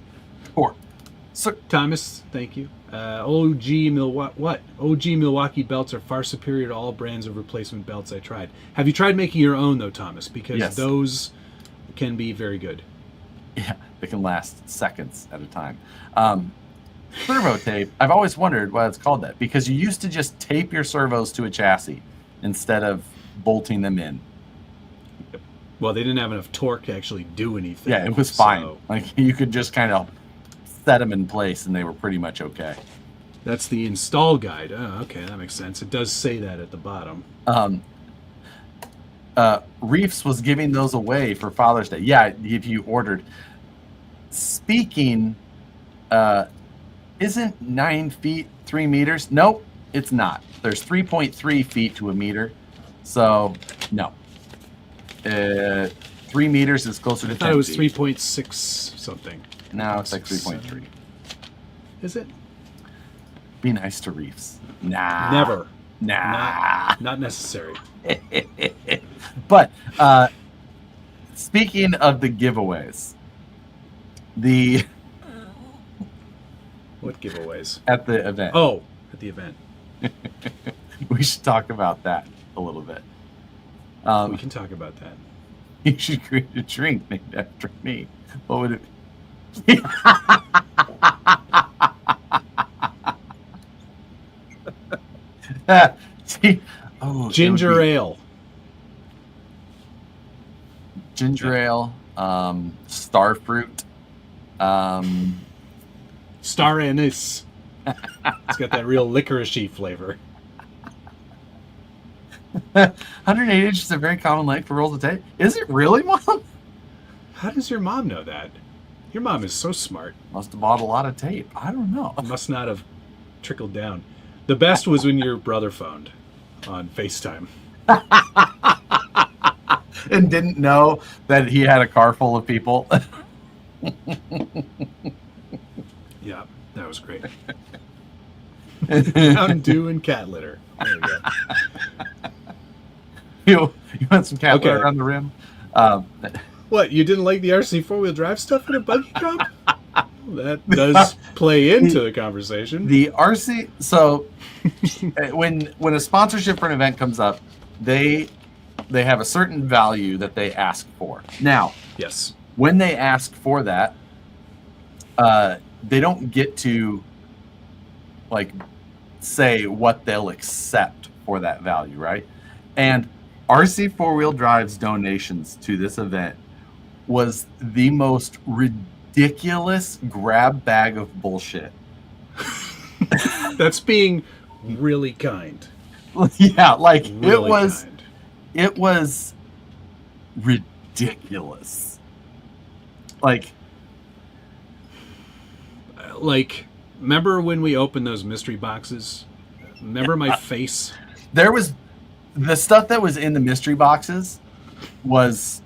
torque. So, Thomas, thank you. OG Milwaukee belts are far superior to all brands of replacement belts I tried. Have you tried making your own though, Thomas? Because those can be very good. Yeah, they can last seconds at a time. Servo tape, I've always wondered why it's called that, because you used to just tape your servos to a chassis instead of bolting them in. Well, they didn't have enough torque to actually do anything. Yeah, it was fine. Like, you could just kind of set them in place and they were pretty much okay. That's the install guide. Oh, okay, that makes sense. It does say that at the bottom. Reefs was giving those away for Father's Day. Yeah, if you ordered. Speaking, isn't 9 feet 3 meters? Nope, it's not. There's 3.3 feet to a meter. So, no. 3 meters is closer to 10 I thought it was feet. 3.6 something. No, it's like 3.3. Is it? Be nice to Reefs. Nah. Never. Nah. Not necessary. But speaking of the giveaways, What giveaways? at the event. Oh, at the event. We should talk about that a little bit. We can talk about that. You should create a drink named after me. What would it be? See, Ginger ale. Ginger ale, star fruit, Star anise. It's got that real licoricey flavor. 108 inches is a very common length for rolls of tape. Is it really, Mom? How does your mom know that? Your mom is so smart. Must have bought a lot of tape. I don't know. Must not have trickled down. The best was when your brother phoned on FaceTime. And didn't know that he had a car full of people. Yeah, that was great. Mountain Dew and cat litter. There you go. You want some cat litter Okay. around the rim? What, you didn't like the RC four-wheel drive stuff in a buggy comp? That does play into the conversation. The RC. So when a sponsorship for an event comes up, they have a certain value that they ask for. Now, Yes. when they ask for that, they don't get to like say what they'll accept for that value, right? And RC four-wheel drive's donations to this event was the most ridiculous grab bag of bullshit. That's being really kind. Yeah, like Really kind. it was ridiculous. Like, remember when we opened those mystery boxes? Remember my face? there was the stuff that was in the mystery boxes was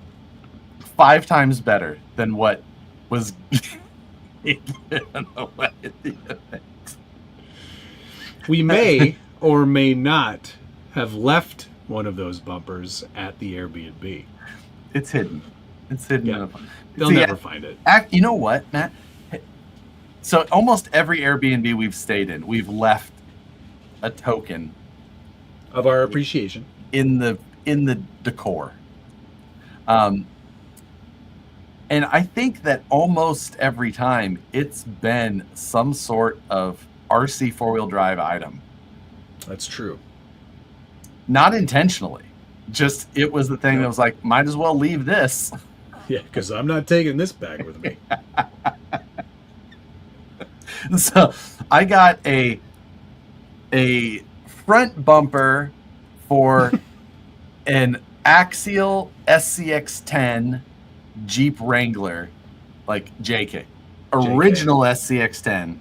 5 times better than what was given away at the event. We may or may not have left one of those bumpers at the Airbnb. It's hidden. It's hidden. Yeah. They'll See, never find it. You know what, Matt? So almost every Airbnb we've stayed in, we've left a token of our appreciation in the decor. And I think that almost every time it's been some sort of RC four-wheel drive item. That's true. Not intentionally. Just it was the thing that was like, might as well leave this. Yeah, because I'm not taking this bag with me. So I got a front bumper for an Axial SCX10 Jeep Wrangler, like JK, original SCX10,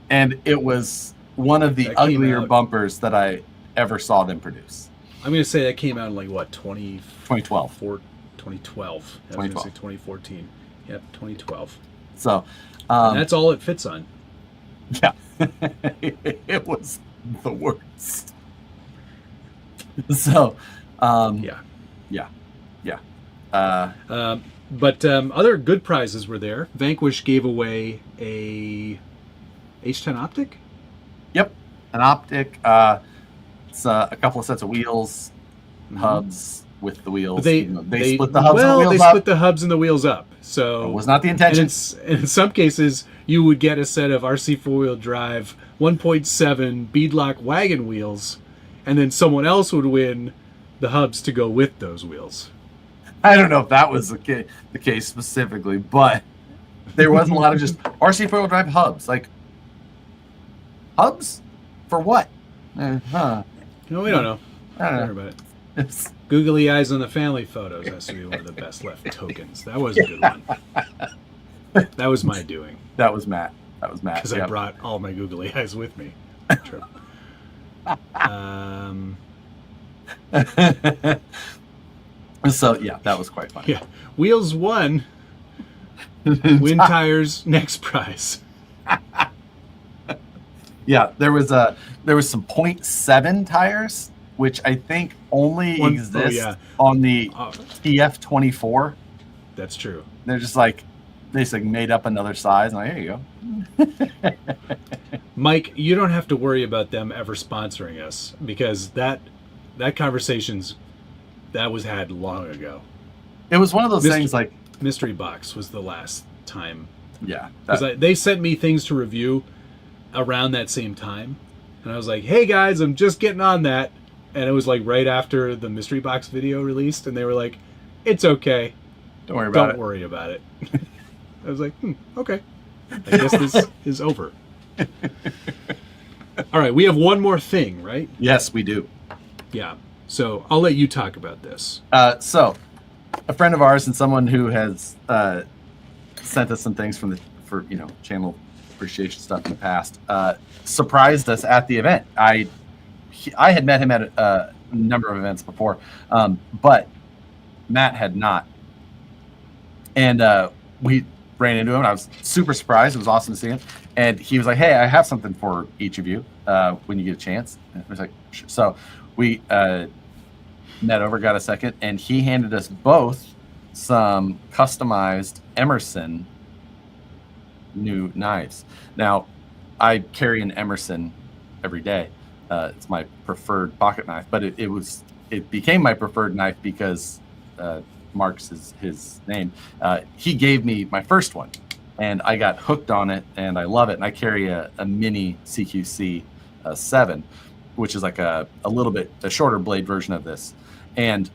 and it was one of the uglier bumpers that I ever saw them produce. I'm going to say that came out in like what, 2012. 2012. I was going to say 2014. Yep, 2012. So and that's all it fits on. Yeah, it was the worst. So, yeah. But other good prizes were there. Vanquish gave away a H10 optic. Yep, an optic. It's a couple of sets of wheels, hubs with the wheels. But they split the hubs and the wheels they up. split the hubs and the wheels up. So it was not the intention. And in some cases, you would get a set of RC four-wheel drive 1.7 beadlock wagon wheels, and then someone else would win the hubs to go with those wheels. I don't know if that was the case specifically, but there wasn't a lot of just RC four-wheel drive hubs. Like, hubs? For what? No, we don't know. I don't know. About it. Googly eyes on the family photos has to be one of the best left tokens. That was a good one. That was my doing. That was Matt. Because I brought all my googly eyes with me. True. So yeah, that was quite fun. Yeah, wheels won. Win tires next prize. Yeah, there was some 0.7 tires, which I think only exist on the TF24. That's true. They're just like made up another size. And like, here you go. Mike, you don't have to worry about them ever sponsoring us, because that was had long ago. It was one of those things like Mystery Box was the last time. Yeah, because they sent me things to review around that same time, and I was like, "Hey guys, I'm just getting on that," and it was like right after the Mystery Box video released, and they were like, "It's okay, don't worry about it." I was like, "Okay, I guess this is over." All right, we have one more thing, right? Yes, we do. Yeah. So I'll let you talk about this. So, a friend of ours and someone who has sent us some things for channel appreciation stuff in the past surprised us at the event. I had met him at a number of events before, but Matt had not, and we ran into him. And I was super surprised. It was awesome to see him, and he was like, "Hey, I have something for each of you when you get a chance." And I was like, sure. So we met over, got a second, and he handed us both some customized Emerson new knives. Now, I carry an Emerson every day. It's my preferred pocket knife, but it became my preferred knife because Mark's is his name. He gave me my first one, and I got hooked on it, and I love it. And I carry a mini CQC 7, which is like a little bit a shorter blade version of this, and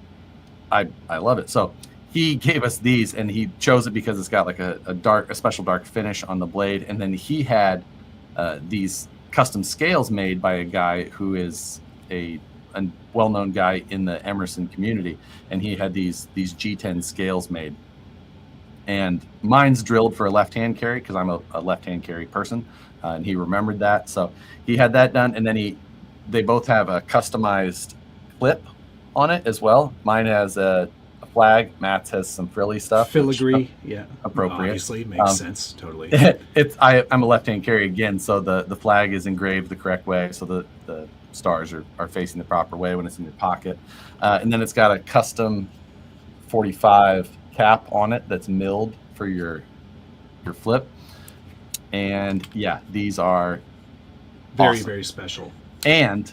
I love it. So he gave us these, and he chose it because it's got like a special dark finish on the blade, and then he had these custom scales made by a guy who is a well-known guy in the Emerson community, and he had these G10 scales made, and mine's drilled for a left-hand carry because I'm a left-hand carry person, and he remembered that, so he had that done, and then they both have a customized clip on it as well. Mine has a flag. Matt's has some frilly stuff. Filigree, yeah, appropriate. Obviously, makes sense. Totally. I'm a left-hand carry again, so the flag is engraved the correct way, so the stars are facing the proper way when it's in your pocket, and then it's got a custom 45 cap on it that's milled for your flip, and yeah, these are very awesome. Very special. And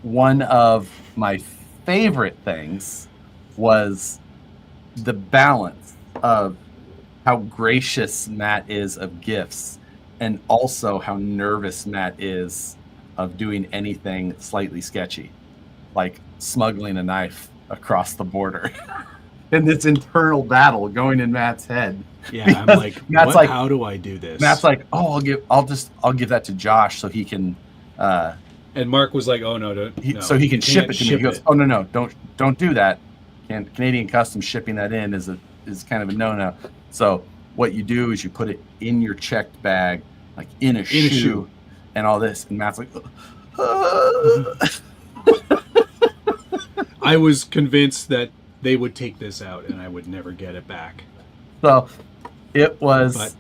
one of my favorite things was the balance of how gracious Matt is of gifts and also how nervous Matt is of doing anything slightly sketchy, like smuggling a knife across the border. In this internal battle going in Matt's head. Yeah, I'm like, Matt's like, how do I do this? Matt's like, oh, I'll give that to Josh so he can. And Mark was like, oh no, no. So he can ship it to me. He goes, oh no, don't do that. Canadian Customs shipping that in is kind of a no. So what you do is you put it in your checked bag, like in a shoe, and all this. And Matt's like, I was convinced that they would take this out and I would never get it back. So it was. But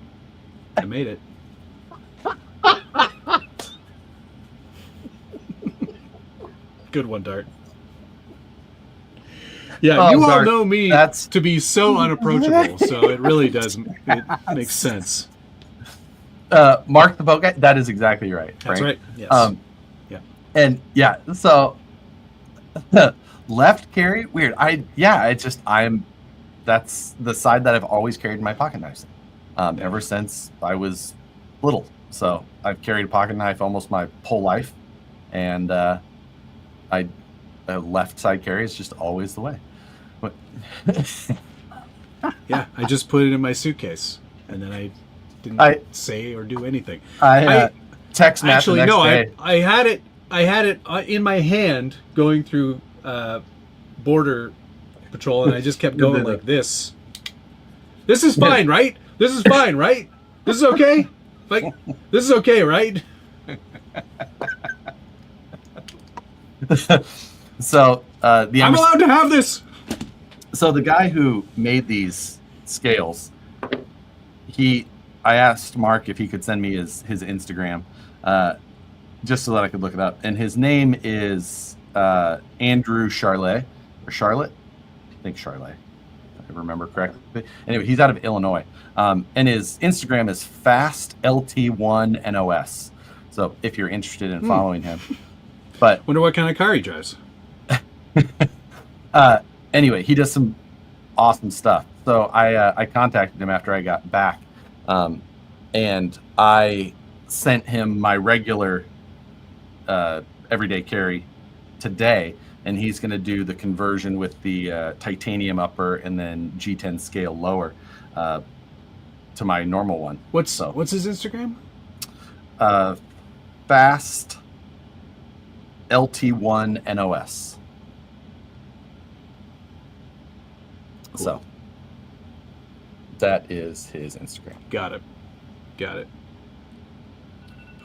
I made it. Good one, Dart. Yeah, you all know me to be so unapproachable, so it really does. It makes sense. Mark the boat guy. That is exactly right. That's right. Yes. Yeah. And yeah, so. Left carry, weird. That's the side that I've always carried my pocket knives ever since I was little. So I've carried a pocket knife almost my whole life, and left side carry is just always the way. But yeah, I just put it in my suitcase, and then I didn't say or do anything. I text Matt the next day. I had it in my hand going through border patrol, and I just kept going like this. This is fine, right? This is fine, right? This is okay? Like, this is okay, right? So I'm allowed to have this. So the guy who made these scales, I asked Mark if he could send me his Instagram, just so that I could look it up. And his name is Andrew Charlet, or Charlotte, I think Charlet, if I remember correctly. Anyway, he's out of Illinois, and his Instagram is FastLT1NOS. So if you're interested in following him, but wonder what kind of car he drives. Anyway, he does some awesome stuff. So I contacted him after I got back, and I sent him my regular everyday carry today, and he's going to do the conversion with the titanium upper and then G10 scale lower to my normal one. What's his Instagram? Fast LT1NOS. Cool. So that is his Instagram. Got it.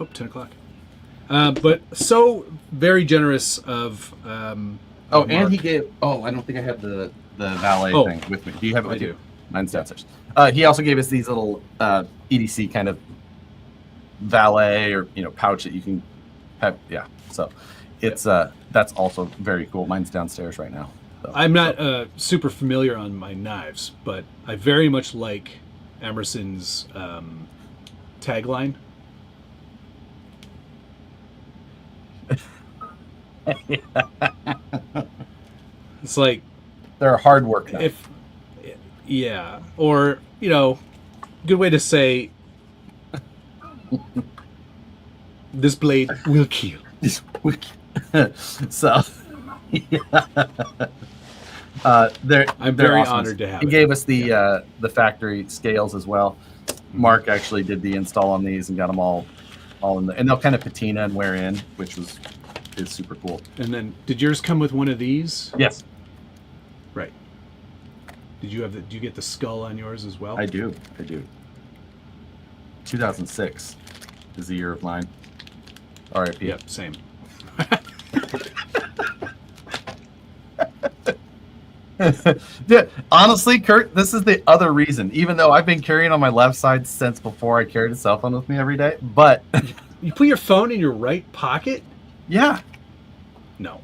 Oh, 10 o'clock. But so very generous of. And he gave. Oh, I don't think I have the valet thing with me. Do you have it with you? Mine's downstairs. He also gave us these little EDC kind of valet or pouch that you can have. Yeah. So it's that's also very cool. Mine's downstairs right now. So, I'm not super familiar on my knives, but I very much like Emerson's tagline. It's like they're hard work now. Or good way to say this blade will kill. So I'm very awesome. honored to have he gave us the factory scales as well. Mark actually did the install on these and got them all in and they'll kind of patina and wear in, which is super cool. And then did yours come with one of these? Yes. Right. Did you get the skull on yours as well? I do. 2006 is the year of mine. R.I.P. Yep, same. Yeah, honestly, Kurt, this is the other reason. Even though I've been carrying on my left side since before I carried a cell phone with me every day, but you put your phone in your right pocket? Yeah. No.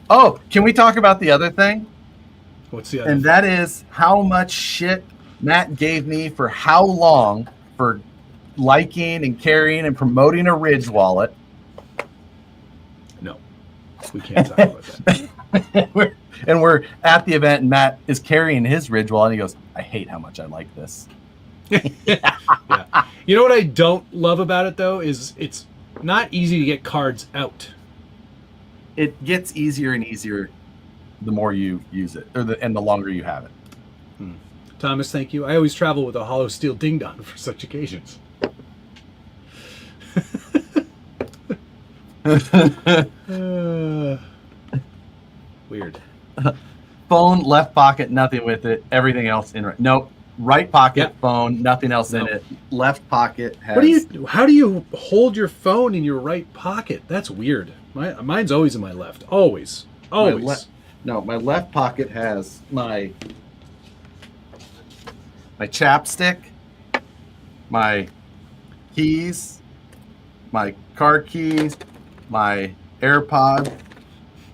Oh, can we talk about the other thing? What's the other thing? That is how much shit Matt gave me for how long for liking and carrying and promoting a Ridge wallet. No. We can't talk about that. we're at the event, and Matt is carrying his Ridgewall, and he goes, I hate how much I like this. Yeah. You know what I don't love about it, though, is it's not easy to get cards out. It gets easier and easier the more you use it, and the longer you have it. Thomas, thank you. I always travel with a hollow steel ding-dong for such occasions. Weird. Phone, left pocket, nothing with it. Everything else in right. Nope. Right pocket, Yep. phone, nothing else in it. Left pocket has. How do you hold your phone in your right pocket? That's weird. Mine's always in my left. Always. No, my left pocket has my chapstick, my keys, my car keys, my AirPod,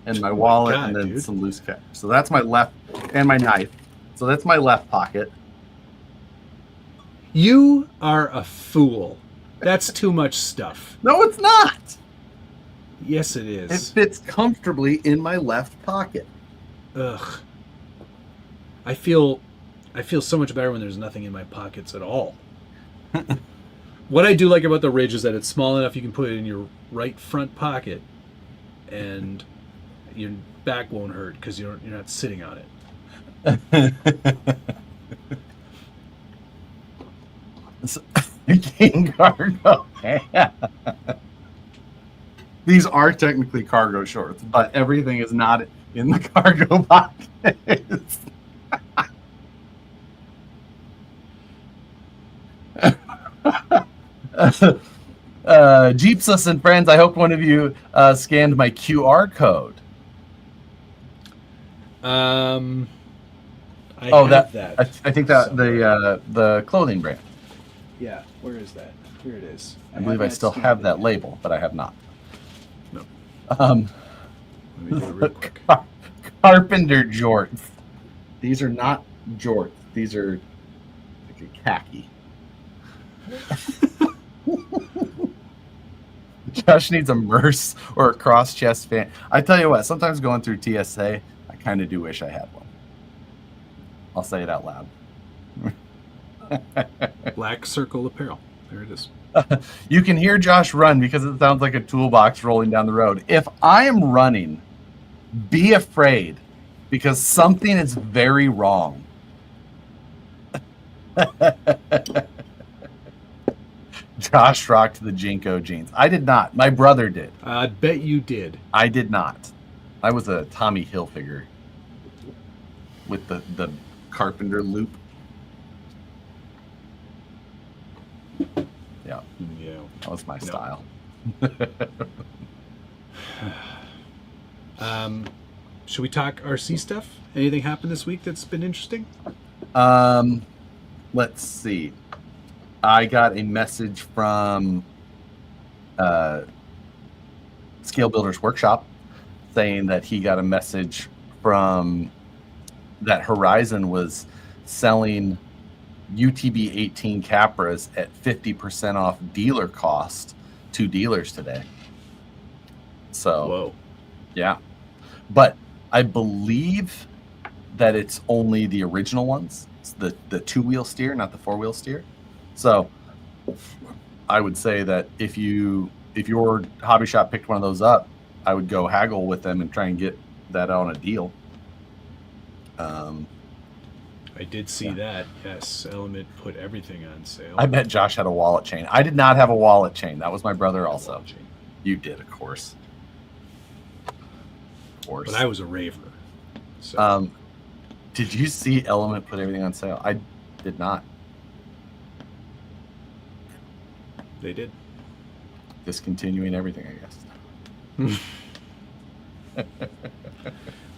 and my wallet, God, and then dude. some loose cash. So that's my left, and my knife. So that's my left pocket. You are a fool. That's too much stuff. No, it's not. Yes, it It is. fits comfortably in my left pocket. Ugh. I feel so much better when there's nothing in my pockets at all. What I do like about the Ridge is that it's small enough you can put it in your right front pocket, and your back won't hurt because you're not sitting on it. King cargo. These are technically cargo shorts, but everything is not in the cargo pockets. Jeepsus and friends, I hope one of you scanned my QR code. I think that the clothing brand. Yeah, where is that? Here it is. I believe I still have that label, but I have not. No. Let me do it real quick. Carpenter jorts. These are not jorts. These are like a khaki. Josh needs a Merce or a cross chest fan. I tell you what, sometimes going through TSA, I kind of do wish I had one. I'll say it out loud. Black Circle Apparel. There it is. You can hear Josh run because it sounds like a toolbox rolling down the road. If I am running, be afraid because something is very wrong. Josh rocked the Jinko jeans. I did not. My brother did. I bet you did. I did not. I was a Tommy Hilfiger with the carpenter loop. Yeah. Yeah. That was my style. Should we talk RC stuff? Anything happened this week that's been interesting? Let's see. I got a message from Scale Builders Workshop saying that he got a message from that Horizon was selling UTB 18 Capras at 50% off dealer cost to dealers today. So, whoa. Yeah. But I believe that it's only the original ones. It's the two-wheel steer, not the four-wheel steer. So I would say that if your hobby shop picked one of those up, I would go haggle with them and try and get that on a deal. I did see that. Yes, Element put everything on sale. I bet Josh had a wallet chain. I did not have a wallet chain. That was my brother also. You did, of course. Of course. But I was a raver. So. Did you see Element put everything on sale? I did not. They did. Discontinuing everything, I guess.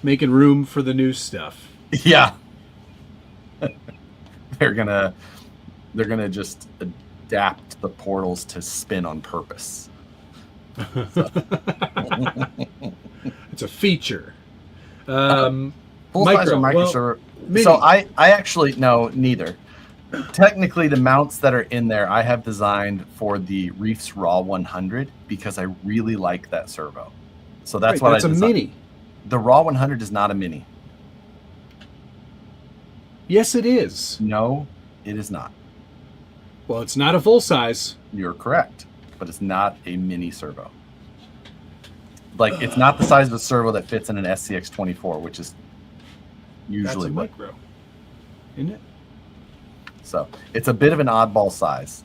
Making room for the new stuff. Yeah. They're gonna just adapt the portals to spin on purpose. It's a feature. Full size or micro. Well, so I actually no, neither. Technically, the mounts that are in there, I have designed for the Reefs Raw 100 because I really like that servo. So that's right, what that's I a designed. mini. The Raw 100 is not a mini. Yes, it is. No, it is not. Well, it's not a full size. You're correct, but it's not a mini servo. Like, it's not the size of a servo that fits in an SCX 24, which is usually That's a micro, isn't it? So it's a bit of an oddball size.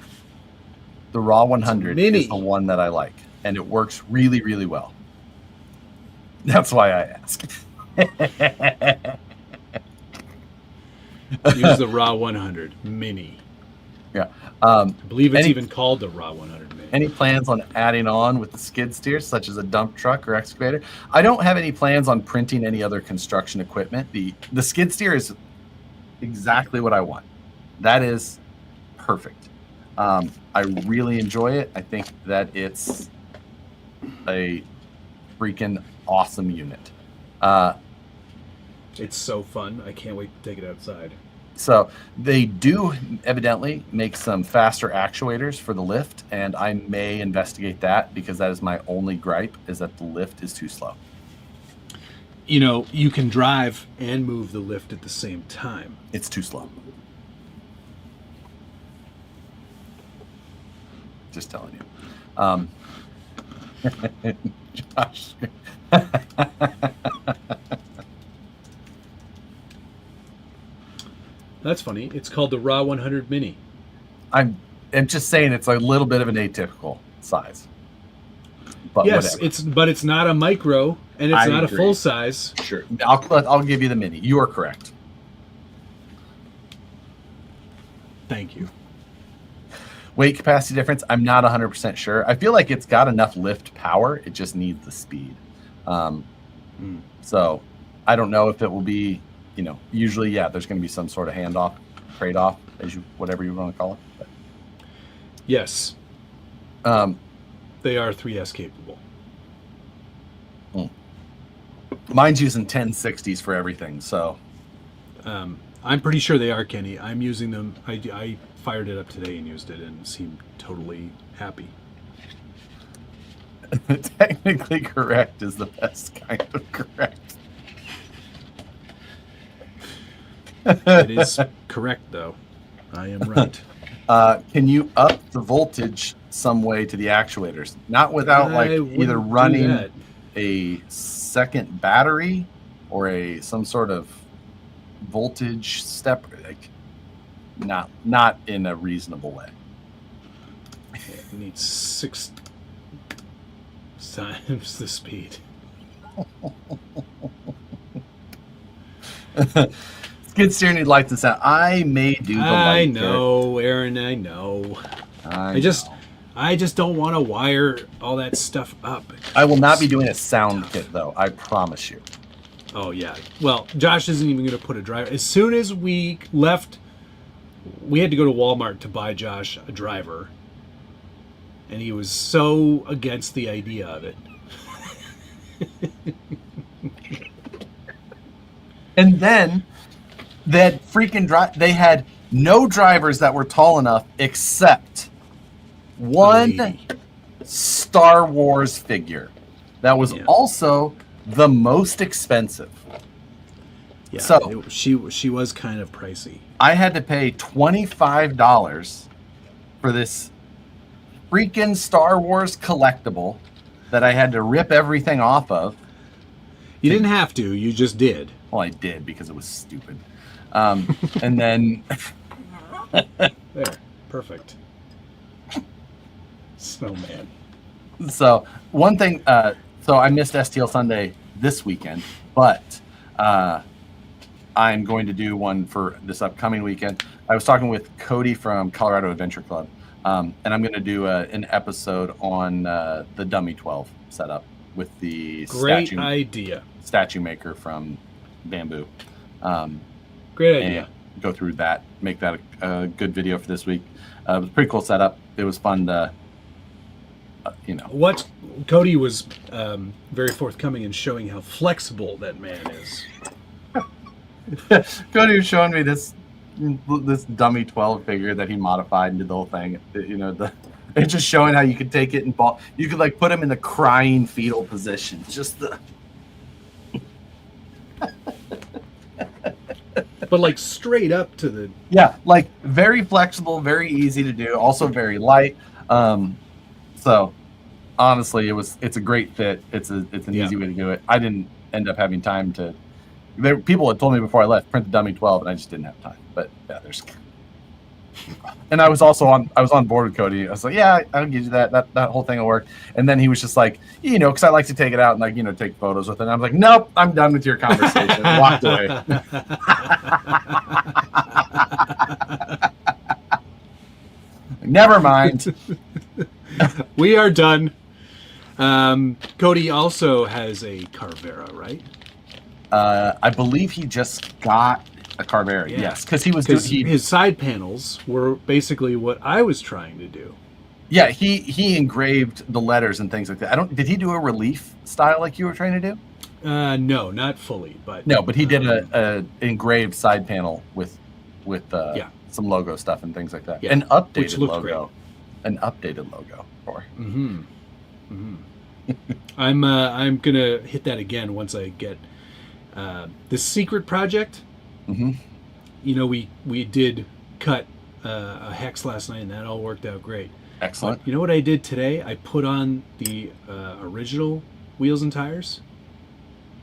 The Raw 100 is the one that I like, and it works really, really well. That's why I ask. Use the Raw 100 Mini. Yeah. I believe it's even called the Raw 100 Mini. Any plans on adding on with the skid steer, such as a dump truck or excavator? I don't have any plans on printing any other construction equipment. The skid steer is exactly what I want. That is perfect. I really enjoy it. I think that it's a freaking awesome unit. It's so fun. I can't wait to take it outside. So they do evidently make some faster actuators for the lift, and I may investigate that because that is my only gripe, is that the lift is too slow. You know, you can drive and move the lift at the same time. It's too slow. Just telling you. Josh. That's funny. It's called the Raw 100 Mini. I'm just saying it's a little bit of an atypical size. But yes, whatever. it's not a micro, and it's not agree. A full size. Sure. I'll give you the mini. You are correct. Thank you. Weight capacity difference, I'm not 100% sure. I feel like it's got enough lift power. It just needs the speed. So I don't know if it will be, usually, yeah, there's going to be some sort of handoff, trade-off, whatever you want to call it. But, yes. They are 3S capable. Mine's using 1060s for everything, so. I'm pretty sure they are, Kenny. I'm using them. I fired it up today and used it and seemed totally happy. Technically correct is the best kind of correct. It is correct, though. I am right. Can you up the voltage some way to the actuators? Not without either running a second battery or some sort of voltage step, not in a reasonable way. It needs 6 times the speed. Skid steer need lights and sound. I may do the light. I know, Aaron. I know. I just don't want to wire all that stuff up. I will not be doing a sound kit, though. I promise you. Oh, yeah. Well, Josh isn't even going to put a driver. As soon as we left, we had to go to Walmart to buy Josh a driver. And he was so against the idea of it. And then that freaking they had no drivers that were tall enough except one Star Wars figure that was also the most expensive. Yeah, so she was kind of pricey. I had to pay $25 for this freaking Star Wars collectible that I had to rip everything off of. You didn't have to, you just did. Well, I did because it was stupid. And then there, perfect. Snowman. So one thing, so I missed STL Sunday this weekend, but I'm going to do one for this upcoming weekend. I was talking with Cody from Colorado Adventure Club, and I'm going to do an episode on the Dummy 12 setup with the statue maker from Bamboo. Great idea. Go through that, make that a good video for this week. It was a pretty cool setup. It was fun to, What Cody was very forthcoming in showing how flexible that man is. Cody was showing me this Dummy 12 figure that he modified and did the whole thing. It's just showing how you could take it and ball. You could like put him in the crying fetal position. Just the. But like straight up to the. Yeah, like very flexible, very easy to do. Also very light. So honestly, it's a great fit. It's an easy way to do it. I didn't end up having time to. People had told me before I left, print the dummy 12, and I just didn't have time. But yeah, there's. And I was on board with Cody. I was like, yeah, I'll give you that whole thing will work. And then he was just like, because I like to take it out and like, take photos with it. And I was like, nope, I'm done with your conversation. Walked away. Never mind. We are done. Cody also has a Carvera, right? I believe he just got a Carvera. Yeah. Yes, because his side panels were basically what I was trying to do. Yeah, he engraved the letters and things like that. Did he do a relief style like you were trying to do? No, not fully, but he did a engraved side panel with some logo stuff and things like that. Yeah. An updated logo. Great. An updated logo for. Mm-hmm. Mm-hmm. I'm gonna hit that again once I get the secret project. Mm-hmm. We did cut a hex last night, and that all worked out great. Excellent. But you know what I did today? I put on the original wheels and tires,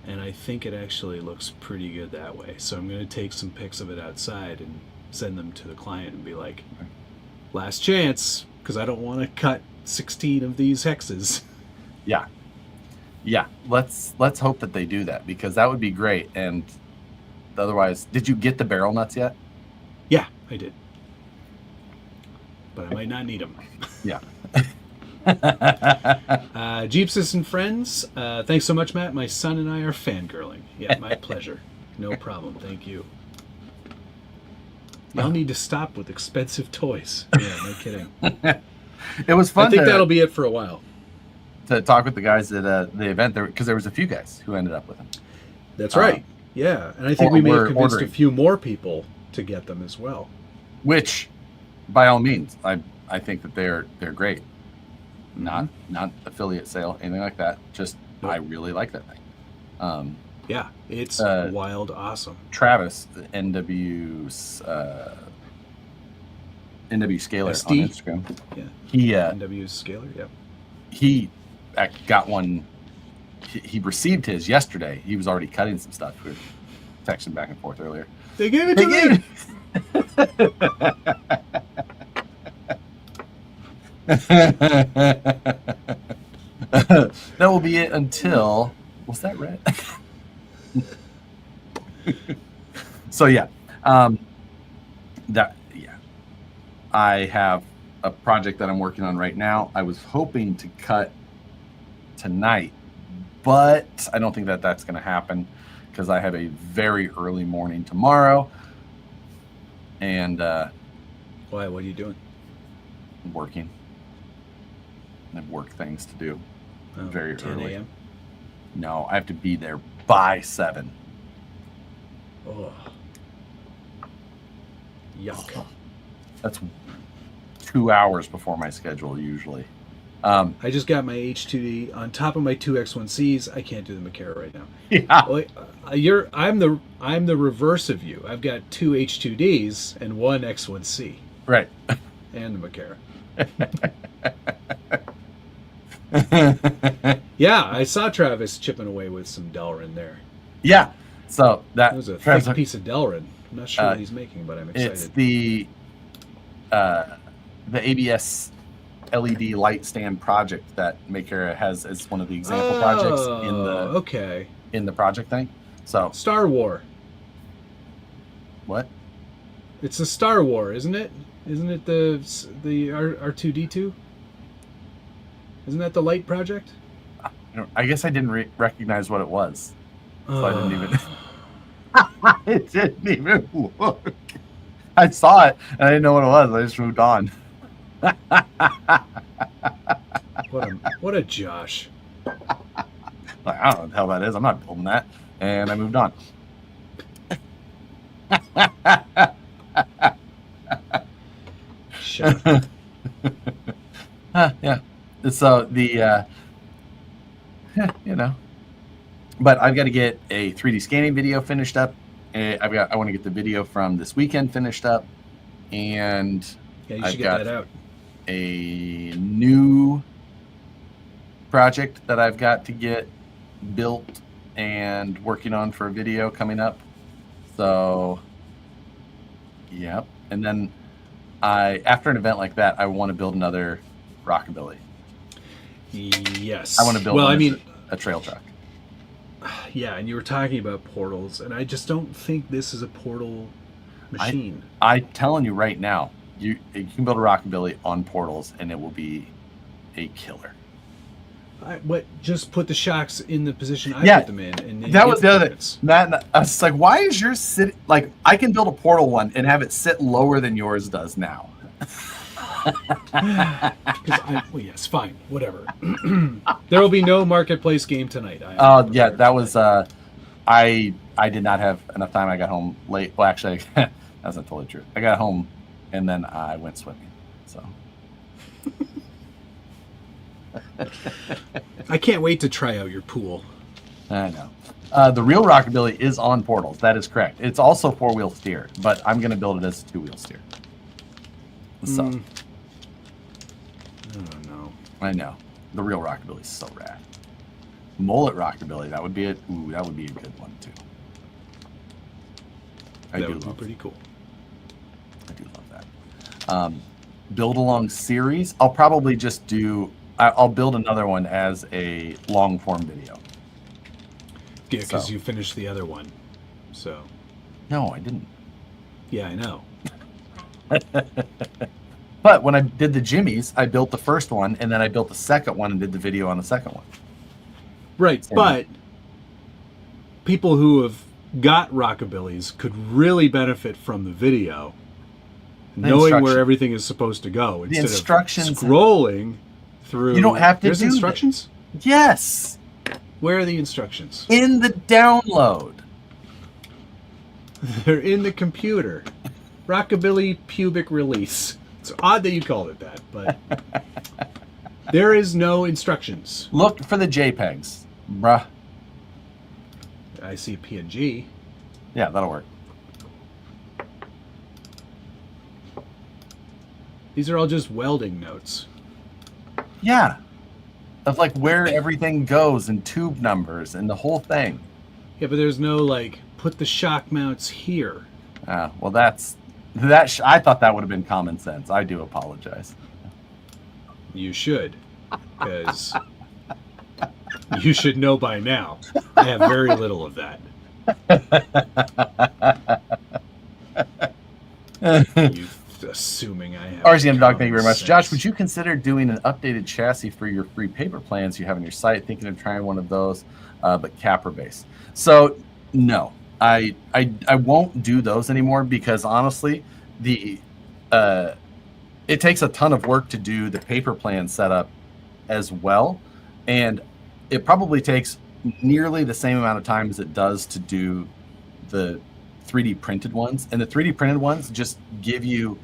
and I think it actually looks pretty good that way. So I'm going to take some pics of it outside and send them to the client and be like, last chance, because I don't want to cut 16 of these hexes. Yeah. Let's hope that they do that, because that would be great. And otherwise, did you get the barrel nuts yet? Yeah, I did. But I might not need them. Yeah. Jeepsis and friends, thanks so much, Matt. My son and I are fangirling. Yeah, my pleasure. No problem. Thank you. Y'all need to stop with expensive toys. Yeah, no kidding. It was fun. I think that'll be it for a while. To talk with the guys at the event, because there was a few guys who ended up with them. That's right. Yeah, and I think we may have convinced a few more people to get them as well. Which, by all means, I think that they're great. Not affiliate sale, anything like that. Just I really like that thing. Yeah, it's wild, awesome. Travis, NW's NW Scaler SD? on Instagram. Yeah, he NW Scaler. Yeah, he got one. He received his yesterday. He was already cutting some stuff. We were texting back and forth earlier. They gave it to me. That will be it until. Was that red? So I have a project that I'm working on right now. I was hoping to cut tonight, but I don't think that that's going to happen because I have a very early morning tomorrow. And why? What are you doing? I'm working. I have work things to do. Very 10 early. a.m. No, I have to be there by 7. Oh, yuck! That's 2 hours before my schedule usually. I just got my H2D on top of my 2 X1Cs. I can't do the Macara right now. Yeah. Well, I'm the reverse of you. I've got 2 H2Ds and 1 X1C. Right. And the Macara. Yeah, I saw Travis chipping away with some Delrin there. Yeah. So that was a thick piece of Delrin. I'm not sure what he's making, but I'm excited. It's the ABS LED light stand project that Maker has as one of the example projects in the project thing. So Star War. What? It's a Star War, isn't it? Isn't it the R2D2? Isn't that the light project? I guess I didn't recognize what it was, so I didn't even. It didn't even look. I saw it and I didn't know what it was. I just moved on. What a Josh. Like, I don't know what the hell that is. I'm not building that. And I moved on. Shut up. So the you know, but I've got to get a 3D scanning video finished up. I want to get the video from this weekend finished up, and yeah, you should get that out. A new project that I've got to get built and working on for a video coming up. So, yep. And then after an event like that, I want to build another rockabilly. Yes. I want to build a trail truck. Yeah, and you were talking about portals, and I just don't think this is a portal machine. I'm telling you right now, you can build a rockabilly on portals, and it will be a killer. Just put the shocks in the position I put them in. And that was the other thing. Matt, I was like, why is yours sit like I can build a portal one and have it sit lower than yours does now? Yes, fine, whatever. There will be no marketplace game tonight. Yeah, that was I did not have enough time. I got home late. Well, actually, that's not totally true. I got home and then I went swimming. So I can't wait to try out your pool. I know. The real rockabilly is on portals. That is correct. It's also 4-wheel steer, but I'm going to build it as a 2-wheel steer. So I don't know. I know. The real rockabilly is so rad. Mullet rockabilly, that would be it. Ooh, that would be a good one too. That would be pretty cool. I do love that. Build along series. I'll probably just do. I'll build another one as a long form video. Yeah, because you finished the other one. So. No, I didn't. Yeah, I know. But when I did the Jimmys, I built the first one, and then I built the second one and did the video on the second one. Right, but people who have got rockabillys could really benefit from the video, knowing where everything is supposed to go instead of scrolling through. You don't have to There's instructions? Yes. Where are the instructions? In the download. They're in the computer. Rockabilly pubic release. It's odd that you called it that, but there is no instructions. Look for the JPEGs, bruh. I see PNG. Yeah, that'll work. These are all just welding notes. Yeah. Of like where everything goes and tube numbers and the whole thing. Yeah, but there's no like put the shock mounts here. Well, I thought that would have been common sense. I do apologize. You should, because you should know by now. I have very little of that. You assuming I have. RCM Dog, thank you very much. Josh, would you consider doing an updated chassis for your free paper plans you have on your site? Thinking of trying one of those, but capper base. So no. I won't do those anymore because honestly, it takes a ton of work to do the paper plan setup as well, and it probably takes nearly the same amount of time as it does to do the 3D printed ones. And the 3D printed ones just give you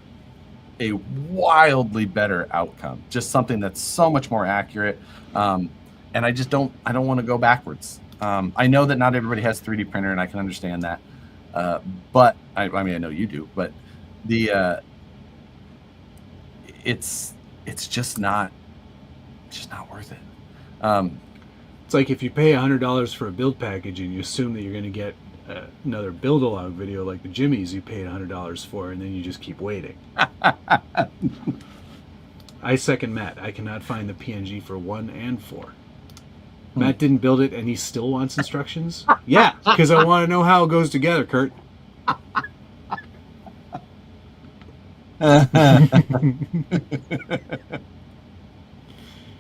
a wildly better outcome, just something that's so much more accurate. And I don't want to go backwards. I know that not everybody has 3D printer, and I can understand that. But I mean, I know you do, but it's just not worth it. It's like if you pay $100 for a build package and you assume that you're going to get another build along video like the Jimmys you paid $100 for, and then you just keep waiting. I second Matt. I cannot find the PNG for 1 and 4. Matt didn't build it, and he still wants instructions? Yeah, because I want to know how it goes together, Kurt.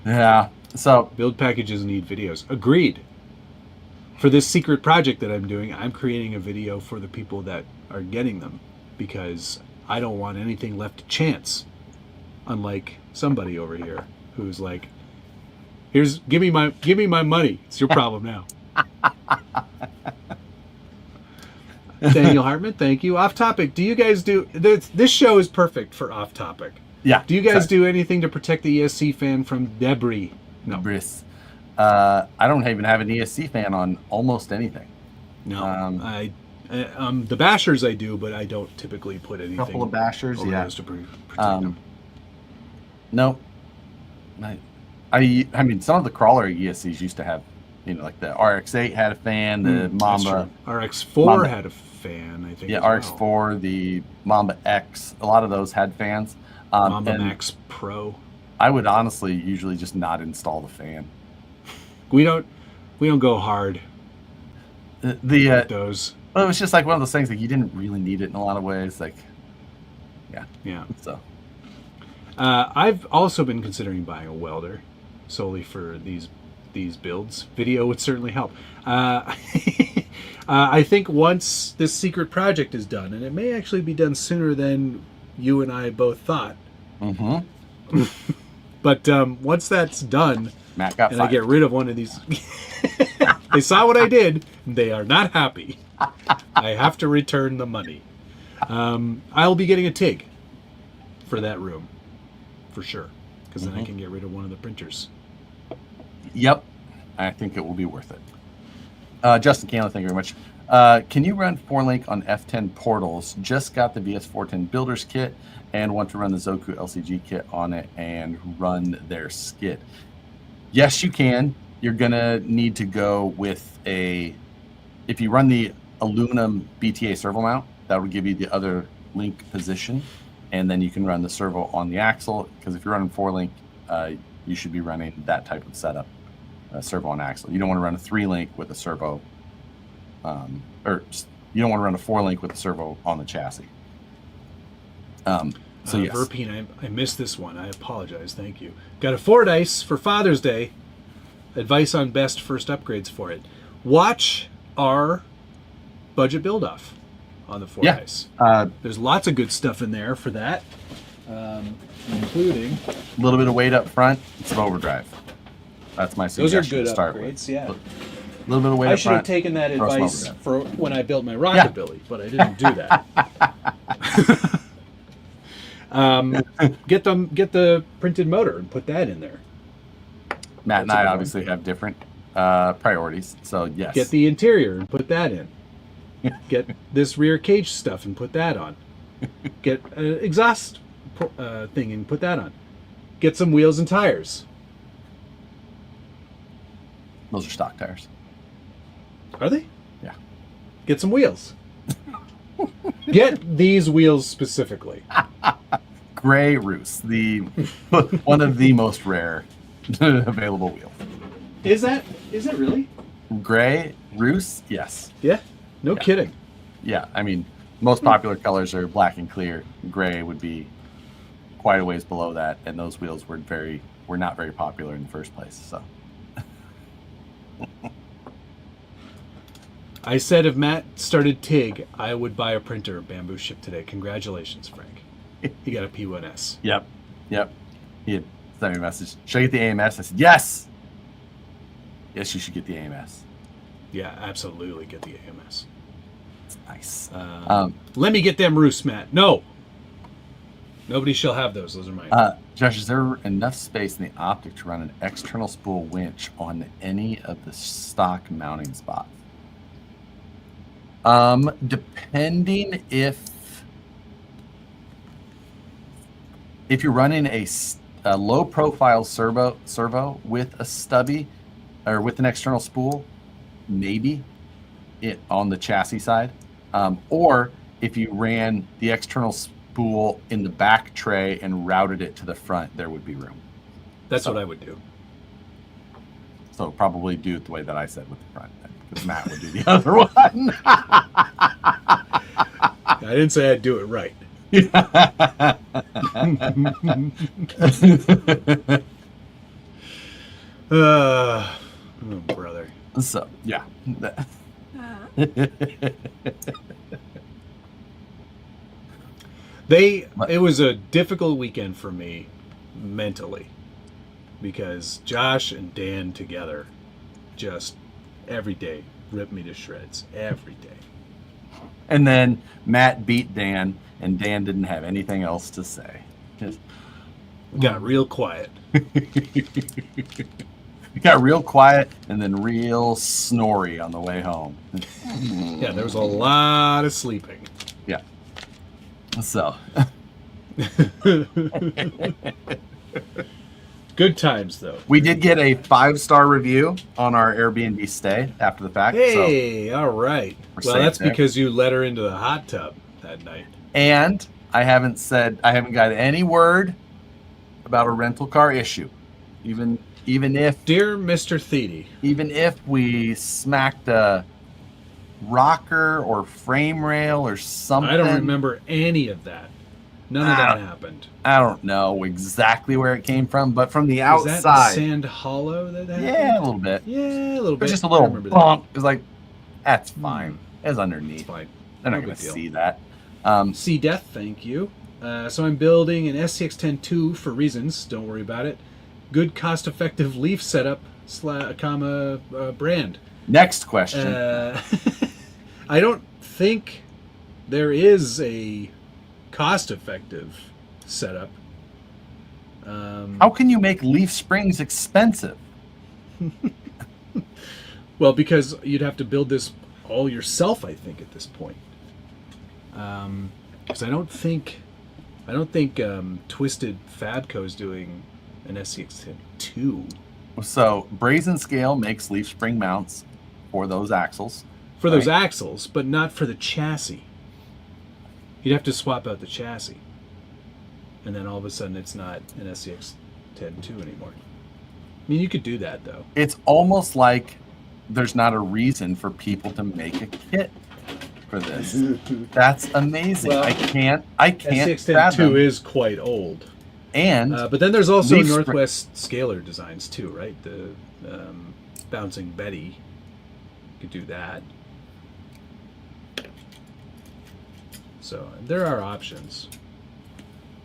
Yeah, so... Build packages need videos. Agreed. For this secret project that I'm doing, I'm creating a video for the people that are getting them, because I don't want anything left to chance. Unlike somebody over here who's like, give me my money. It's your problem now. Daniel Hartman, thank you. Off topic. Do you guys do this show is perfect for off topic. Yeah. Do you guys do anything to protect the ESC fan from debris? No. Bris. I don't even have an ESC fan on almost anything. No. The bashers I do, but I don't typically put anything. A couple of bashers, over yeah. those to protect them. No. I mean, some of the crawler ESCs used to have, like the RX-8 had a fan, the Mamba. RX-4 had a fan, I think. Yeah, RX-4, the Mamba X, a lot of those had fans. Mamba Max Pro. I would honestly usually just not install the fan. We don't go hard. With those. Well, it was just like one of those things like you didn't really need it in a lot of ways. Like, yeah. So, I've also been considering buying a welder solely for these builds. Video would certainly help. I think once this secret project is done, and it may actually be done sooner than you and I both thought. Mm-hmm. But once that's done, Matt got and fired. I get rid of one of these, they saw what I did. They are not happy. I have to return the money. I'll be getting a TIG for that room, for sure, because then I can get rid of one of the printers. Yep, I think it will be worth it. Justin Canley, thank you very much. Can you run 4-link on F10 portals? Just got the VS410 builders kit and want to run the Zoku LCG kit on it and run their skit. Yes, you can. You're gonna need to go with if you run the aluminum BTA servo mount, that would give you the other link position, and then you can run the servo on the axle, because if you're running 4-link, you should be running that type of setup, servo on axle. You don't want to run a 3-link with a servo, or you don't want to run a 4-link with a servo on the chassis. So yes. Verpine, I missed this one. I apologize. Thank you. Got a Fordyce for Father's Day. Advice on best first upgrades for it. Watch our budget build-off on the Fordyce. Yeah. There's lots of good stuff in there for that, including a little bit of weight up front, some overdrive. That's my suggestion. Those are good to start upgrades, with. yeah. A little bit of weight I up should have front, taken that throw some advice overdrive. for when I built my Rockabilly, but I didn't do that. Get the printed motor and put that in there. Matt and I obviously have different priorities, so yes. Get the interior and put that in. Get this rear cage stuff and put that on. Get an exhaust thing and put that on. Get some wheels and tires. Those are stock tires. Are they? Yeah. Get some wheels. Get these wheels specifically. Gray Roos, one of the most rare available wheels. Is it really? Gray Roos, yes. Yeah. No kidding. Yeah, I mean, most popular colors are black and clear. Gray would be quite a ways below that, and those wheels were not very popular in the first place. So, I said if Matt started TIG, I would buy a printer. Bamboo shipped today. Congratulations, Frank. He got a P1S. Yep. He had sent me a message. Should I get the AMS? I said yes. Yes, you should get the AMS. Yeah, absolutely get the AMS. It's nice. Let me get them roosts, Matt. No. Nobody shall have those. Those are mine. Josh, is there enough space in the optic to run an external spool winch on any of the stock mounting spots? Depending if you're running a low profile servo with a stubby or with an external spool, maybe it on the chassis side, or if you ran the external spool in the back tray and routed it to the front, there would be room. That's what I would do. So probably do it the way that I said with the front, because Matt would do the other one. I didn't say I'd do it right. Oh, brother. So, yeah. It was a difficult weekend for me mentally because Josh and Dan together just every day ripped me to shreds every day. And then Matt beat Dan, and Dan didn't have anything else to say. Just, Got real quiet. It got real quiet and then real snory on the way home. Yeah, there was a lot of sleeping. Yeah. So. Good times, though. We did get a 5-star review on our Airbnb stay after the fact. Hey, all right. Well, that's there. because you let her into the hot tub that night. And I haven't got any word about a rental car issue. Even if, Dear Mr. Thede, even if we smacked a rocker or frame rail or something. I don't remember any of that. None of that happened. I don't know exactly where it came from, but from the outside. Is that Sand Hollow that happened? Yeah, a little bit. Yeah, a little bit. Just a little bump. It was like, that's fine. It's underneath. It's fine. They're not going to see that. See Death, thank you. So I'm building an SCX-10 for reasons. Don't worry about it. Good, cost-effective leaf setup, brand. Next question. I don't think there is a cost-effective setup. How can you make leaf springs expensive? Well, because you'd have to build this all yourself, I think, at this point. Because I don't think Twisted Fabco is doing an SCX-2. So Brazen Scale makes leaf spring mounts for those axles. For those axles, but not for the chassis. You'd have to swap out the chassis. And then all of a sudden it's not an SCX-10 anymore. I mean, you could do that, though. It's almost like there's not a reason for people to make a kit for this. That's amazing. Well, I can't SCX-10 is quite old. And but then there's also Northwest Scalar designs too, right? The Bouncing Betty. You could do that. So there are options,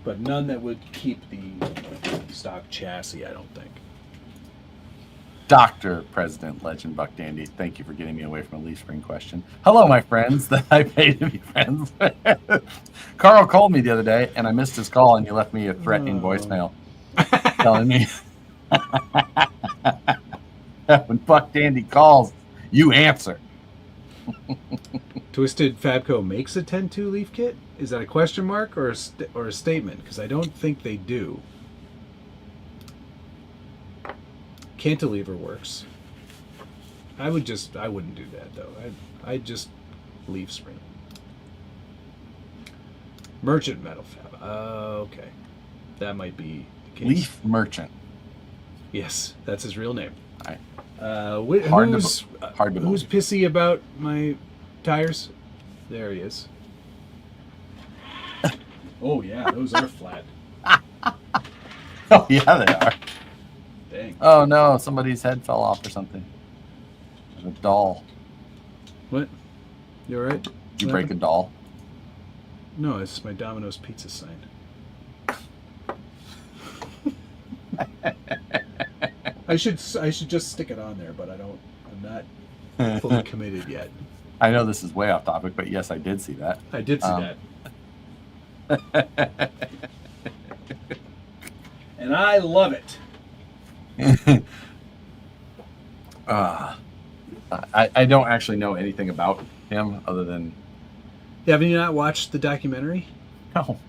but none that would keep the stock chassis, I don't think. Dr. President Legend Buck Dandy, thank you for getting me away from a leaf spring question. Hello, my friends that I pay to be friends with. Carl called me the other day, and I missed his call, and he left me a threatening voicemail telling me when Buck Dandy calls, you answer. Twisted Fabco makes a 10-2 leaf kit? Is that a question mark or a statement? Because I don't think they do. Cantilever works. I wouldn't do that though. I'd just leaf spring. Merchant Metal Fab. Okay. That might be the case. Leaf Merchant. Yes, that's his real name. All right. Who's believe. pissy about my tires? There he is. Oh yeah, those are flat. Oh yeah, they are. Dang. Oh no, somebody's head fell off or something. A doll. What? You alright? Did you break a doll? No, it's my Domino's pizza sign. I should just stick it on there, but I'm not fully committed yet. I know this is way off topic, but yes, I did see that. I did see that. And I love it. I don't actually know anything about him other than... Have you not watched the documentary? No.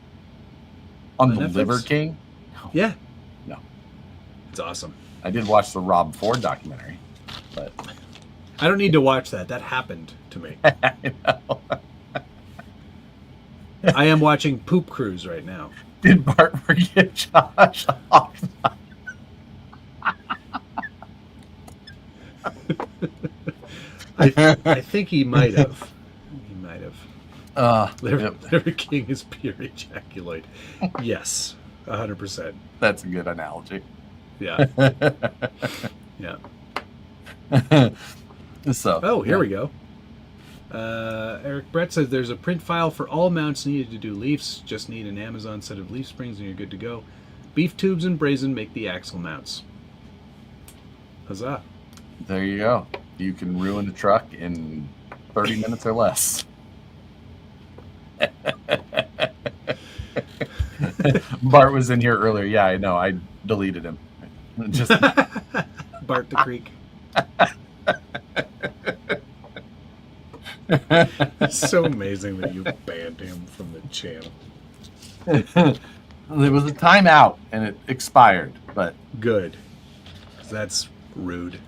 On the Netflix? Liver King? No. Yeah. No. It's awesome. I did watch the Rob Ford documentary, but... I don't need to watch that. That happened to me. I know. I am watching Poop Cruise right now. Did Bart forget Josh off? I think he might have. He might have. Liver King is pure ejaculate. Yes, 100%. That's a good analogy. Yeah. Yeah. So. Oh, here we go. Eric Brett says there's a print file for all mounts needed to do leafs. Just need an Amazon set of leaf springs and you're good to go. Beef tubes and brazen make the axle mounts. Huzzah. There you go. You can ruin a truck in 30 minutes or less. Bart was in here earlier. Yeah, I know. I deleted him. Just Bart the Creek. It's so amazing that you banned him from the channel. There was a timeout and it expired, but good. That's rude.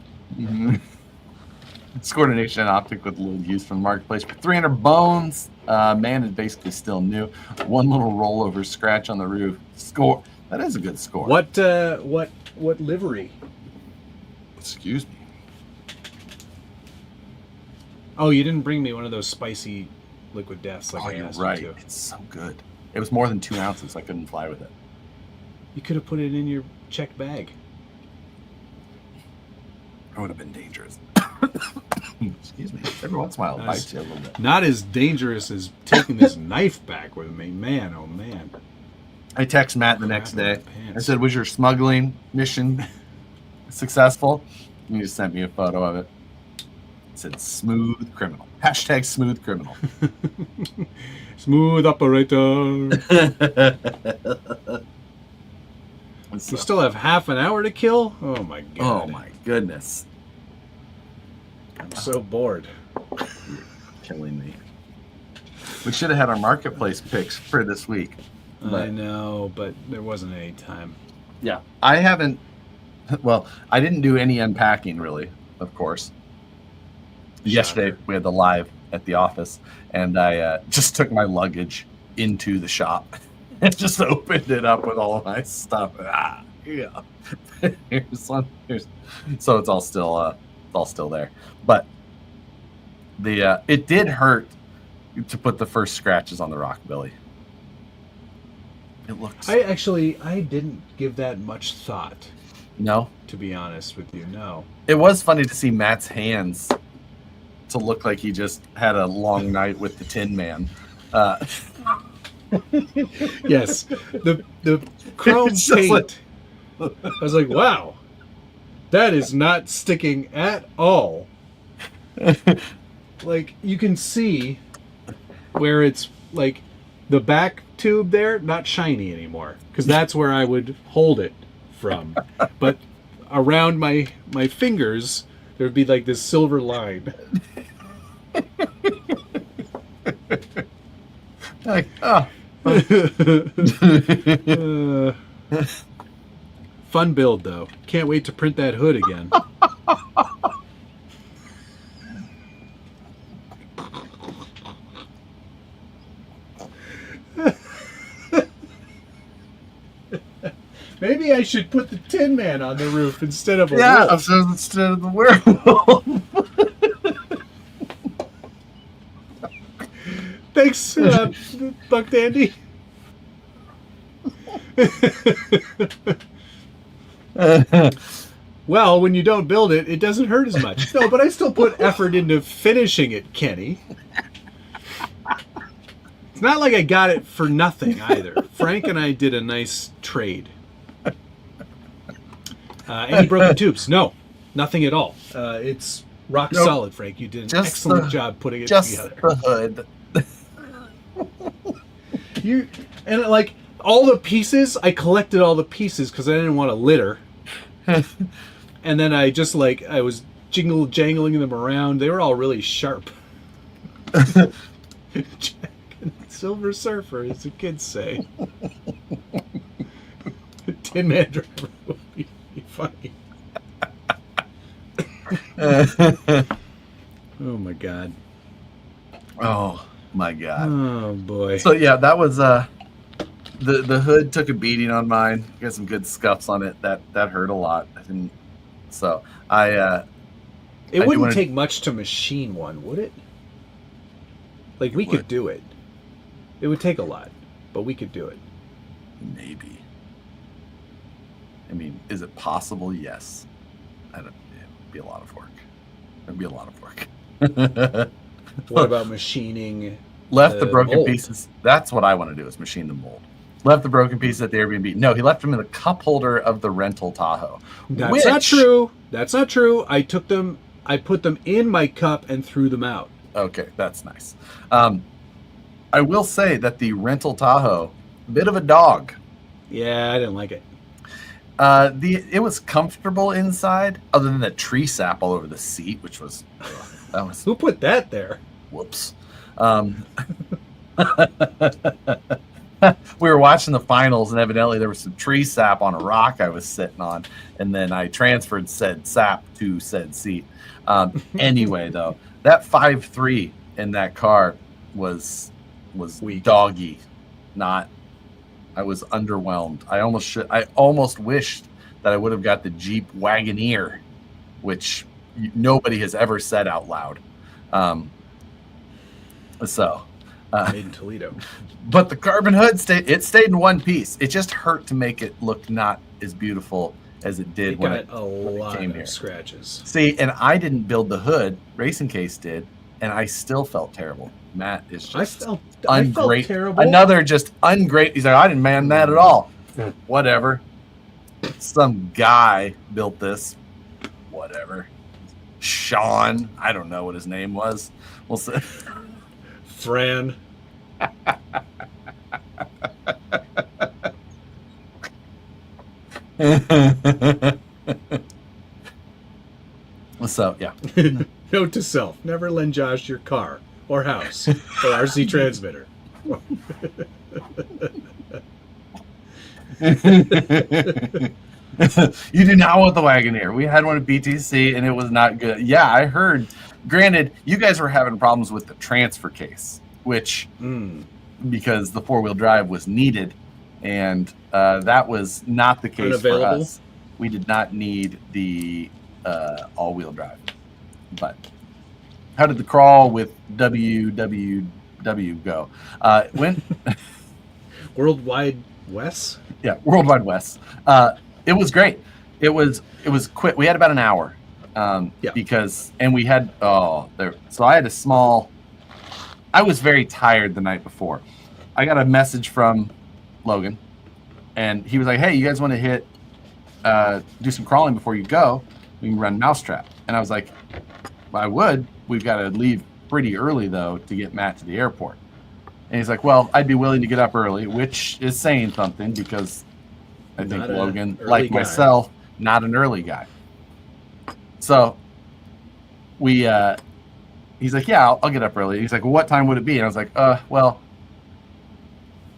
It's coordination and optic with a little use from the marketplace for 300 bones. Man is basically still new. One little rollover scratch on the roof. Score. That is a good score. What livery? Excuse me. Oh, you didn't bring me one of those spicy liquid deaths like I you're asked right. you to. It's so good. It was more than 2 ounces. I couldn't fly with it. You could have put it in your checked bag. It would have been dangerous. Excuse me. Every once in a while, it bites you a little bit. Not as dangerous as taking this knife back with me. Man, oh man. I text Matt the next day. I said, was your smuggling mission successful? And he just sent me a photo of it. It said, smooth criminal. Hashtag smooth criminal. Smooth operator. We still have half an hour to kill? Oh my god. Oh my goodness. I'm so bored. You're killing me. We should have had our marketplace picks for this week. I know, but there wasn't any time. Yeah. I haven't, well, I didn't do any unpacking really, of course. Yesterday we had the live at the office and I just took my luggage into the shop and just opened it up with all of my stuff. Yeah. Here's one. So it's all still there. But the it did hurt to put the first scratches on the Rockabilly. It looks. I didn't give that much thought. No, to be honest with you, no. It was funny to see Matt's hands to look like he just had a long night with the Tin Man. Yes, the chrome paint. I was like, wow, that is not sticking at all. Like you can see where it's like the back tube there, not shiny anymore, because that's where I would hold it from. But around my fingers, there would be like this silver line. Like, oh. Fun build though. Can't wait to print that hood again. Maybe I should put the Tin Man on the roof instead of a wolf. Instead of the werewolf. Thanks, Buck Dandy. Well, when you don't build it, it doesn't hurt as much. No, but I still put effort into finishing it, Kenny. It's not like I got it for nothing either. Frank and I did a nice trade. Any broken tubes? No, nothing at all. It's rock solid, Frank. You did an excellent job putting it together. The hood. And like all the pieces, I collected all the pieces because I didn't want to litter. And then I just I was jangling them around. They were all really sharp. Jack and Silver Surfer, as the kids say. Tin Man Driver would be funny. Oh my god. Oh my god. Oh boy. So yeah, that was the hood took a beating on mine. Got some good scuffs on it. That hurt a lot. So it wouldn't take much to machine one, would it? Like we could do it. It would take a lot, but we could do it. Maybe. I mean, is it possible? Yes. It'd be a lot of work. It'd be a lot of work. What about machining? Left the broken mold pieces. That's what I want to do, is machine the mold. Left the broken pieces at the Airbnb. No, he left them in the cup holder of the rental Tahoe. That's not true. That's not true. I took them, I put them in my cup and threw them out. Okay, that's nice. I will say that the rental Tahoe, bit of a dog. Yeah, I didn't like it. It was comfortable inside, other than the tree sap all over the seat, which was that was Who put that there? whoops. We were watching the finals, and evidently there was some tree sap on a rock I was sitting on, and then I transferred said sap to said seat. Anyway, though, that 5.3 in that car was Weak. doggy. Not. I was underwhelmed. I almost wished that I would have got the Jeep Wagoneer, which nobody has ever said out loud. Made in Toledo. But the carbon hood stayed in one piece. It just hurt to make it look not as beautiful as it did when it came here. Scratches. See, and I didn't build the hood. Racing Case did, and I still felt terrible. Matt is just I felt terrible. Another just ungrateful. He's like, I didn't man that at all. Whatever. Some guy built this. Whatever. Sean. I don't know what his name was. We'll see. Fran. So, yeah. Note to self: never lend Josh your car or house or RC transmitter. You do not want the Wagoneer. We had one at BTC and it was not good. Yeah, I heard. Granted, you guys were having problems with the transfer case, which because the 4-wheel drive was needed, and that was not the case for us. We did not need the all-wheel drive. But how did the crawl with WWW go? Went Worldwide West? Yeah, Worldwide West. It was great. It was quick. We had about an hour. Because we had so I had I was very tired the night before. I got a message from Logan, and he was like, hey, you guys want to do some crawling before you go? We can run Mousetrap. And I was like, I would. We've got to leave pretty early though to get Matt to the airport. And he's like, well, I'd be willing to get up early, which is saying something, because I think Logan, like myself, not an early guy. So he's like, yeah, I'll get up early. He's like, well, what time would it be? And I was like, well,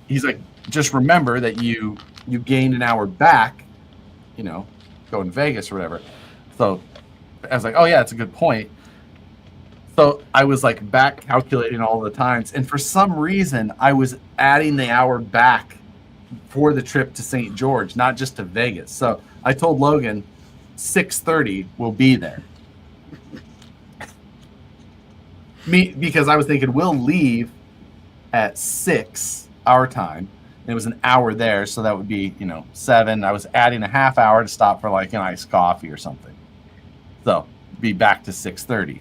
he's like, just remember that you gained an hour back, going to Vegas or whatever. So I was like, oh yeah, that's a good point. So I was like back calculating all the times. And for some reason, I was adding the hour back for the trip to St. George, not just to Vegas. So I told Logan, 6:30 we'll be there. Because I was thinking we'll leave at 6 our time. And it was an hour there, so that would be 7. I was adding a half hour to stop for like an iced coffee or something. So be back to 6:30.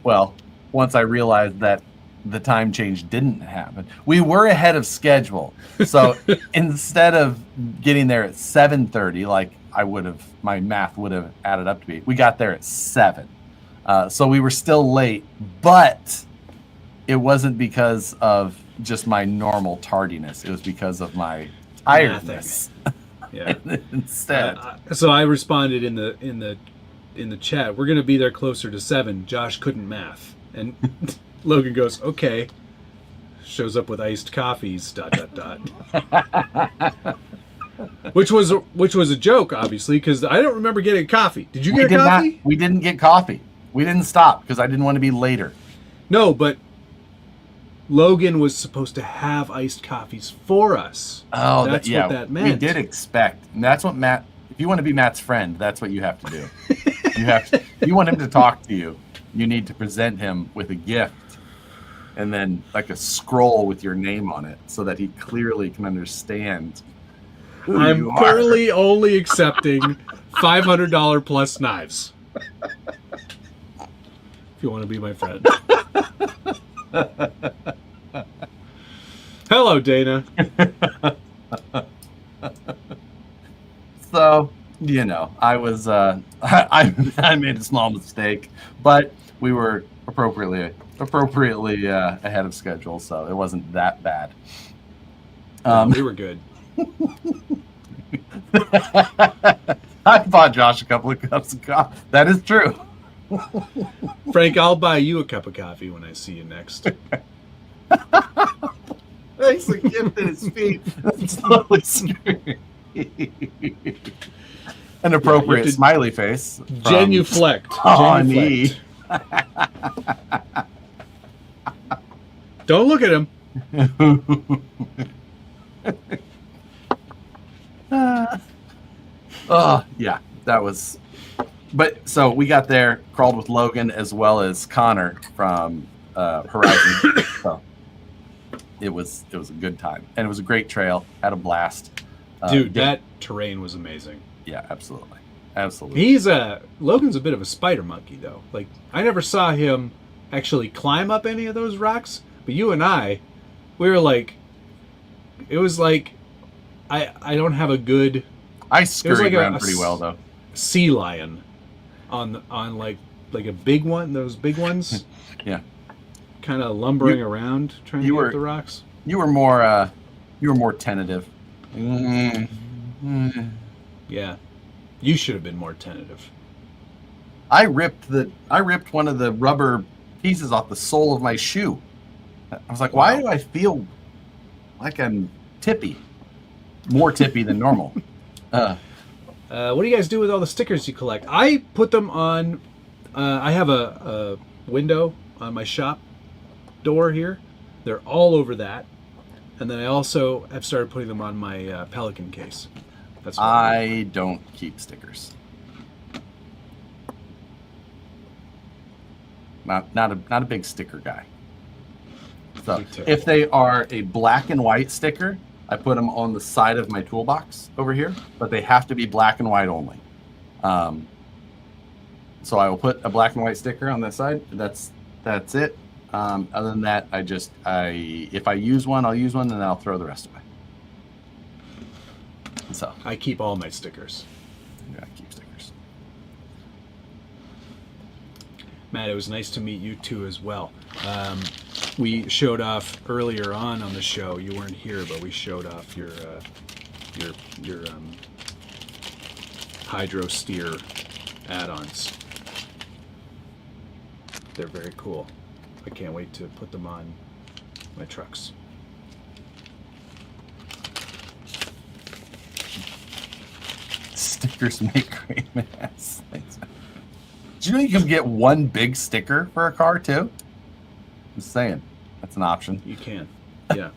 Well, once I realized that the time change didn't happen, we were ahead of schedule. So instead of getting there at 7:30, like my math would have added up to be, we got there at 7. So we were still late, but it wasn't because of just my normal tardiness. It was because of my tiredness. Yeah. Instead. So I responded in the chat, we're going to be there closer to 7. Josh couldn't math. And Logan goes, okay. Shows up with iced coffees, ... Which was a joke, obviously, because I don't remember getting coffee. Did you get coffee? We didn't get coffee. We didn't stop because I didn't want to be later. No, but Logan was supposed to have iced coffees for us. Oh, that's what that meant. We did expect. And that's what Matt, if you want to be Matt's friend, that's what you have to do. If you want him to talk to you, you need to present him with a gift and then like a scroll with your name on it so that he clearly can understand who I'm you are. currently only accepting $500 plus knives. If you want to be my friend. Hello, Dana. So, I was I made a small mistake, but we were appropriately ahead of schedule, so it wasn't that bad. We were good. I bought Josh a couple of cups of coffee. That is true. Frank, I'll buy you a cup of coffee when I see you next. Thanks a gift at his feet. That's totally scary. An appropriate smiley face. Genuflect. Genuflect. Don't look at him. Yeah, that was. But so we got there, crawled with Logan as well as Connor from Horizon. So it was a good time, and it was a great trail. Had a blast. Dude, that terrain was amazing. Yeah, absolutely. Logan's a bit of a spider monkey, though. Like, I never saw him actually climb up any of those rocks, but you and I, we were like, it was like, I don't have a good. I scurried around pretty well though. Sea lion, on like a big one, those big ones. Yeah. Kind of lumbering around trying to get the rocks. You were more tentative. Yeah, you should have been more tentative. I ripped one of the rubber pieces off the sole of my shoe. I was like, why do I feel like I'm tippy? More tippy than normal. What do you guys do with all the stickers you collect? I put them on. I have a window on my shop door here. They're all over that. And then I also have started putting them on my Pelican case. That's what I don't keep stickers. Not a big sticker guy. So if they are a black and white sticker, I put them on the side of my toolbox over here, but they have to be black and white only. So I will put a black and white sticker on that side. That's it. Other than that, if I use one, I'll use one, and then I'll throw the rest away. So I keep all my stickers. Yeah, I keep stickers. Matt, it was nice to meet you too as well. We showed off earlier on the show. You weren't here, but we showed off your hydro steer add-ons. They're very cool. I can't wait to put them on my trucks. Stickers make great mess. Do you know you can get one big sticker for a car too? Just saying, that's an option. You can, yeah.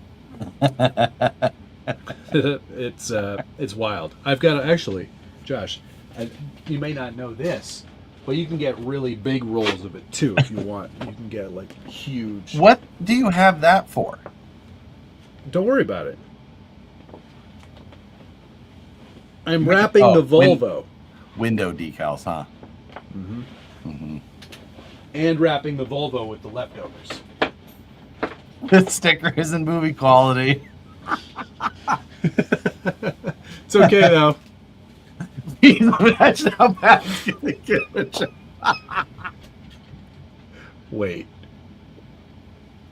It's wild. I've got actually, Josh. You may not know this, but you can get really big rolls of it too if you want. You can get like huge. What do you have that for? Don't worry about it. I'm wrapping the Volvo. Window decals, huh? Mm-hmm. Mm-hmm. And wrapping the Volvo with the leftovers. The sticker isn't movie quality. It's okay though. Imagine how bad it's gonna get. Wait.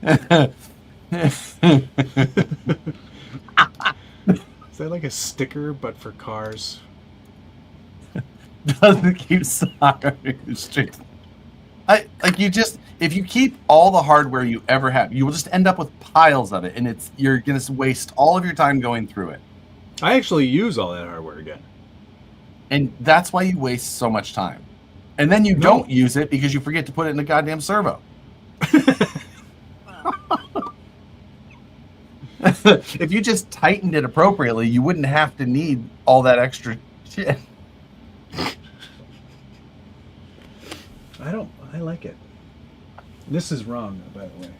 Is that like a sticker but for cars? Doesn't keep stock on your street. If you keep all the hardware you ever have, you will just end up with piles of it, and you're gonna waste all of your time going through it. I actually use all that hardware again. And that's why you waste so much time. And then you don't use it because you forget to put it in the goddamn servo. If you just tightened it appropriately, you wouldn't have to need all that extra shit. I like it. This is wrong, by the way.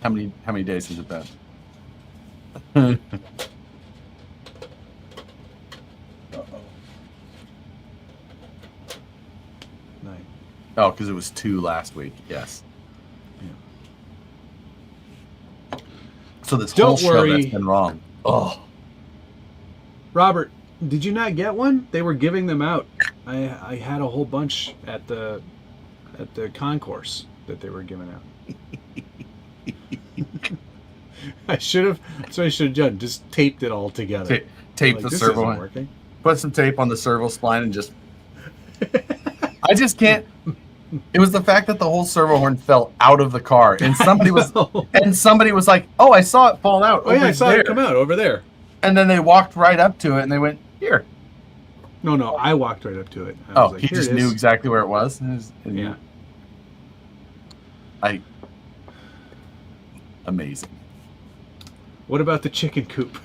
How many days has it been? Uh-oh. 9. Oh, because it was 2 last week. Yes. Yeah. So this whole show that's been wrong. Oh. Robert, did you not get one? They were giving them out. I had a whole bunch at the concourse that they were giving out. I should have. That's what I should have done. Just taped it all together. Tape Like, the this servo. isn't working. Put some tape on the servo spline and just. I just can't. It was the fact that the whole servo horn fell out of the car, and somebody was like, "Oh, I saw it fall out." Oh yeah, I saw it come out over there. And then they walked right up to it, and they went, "Here." No, I walked right up to it. I was like, he just knew exactly where it was. Yeah. Amazing. What about the chicken coop?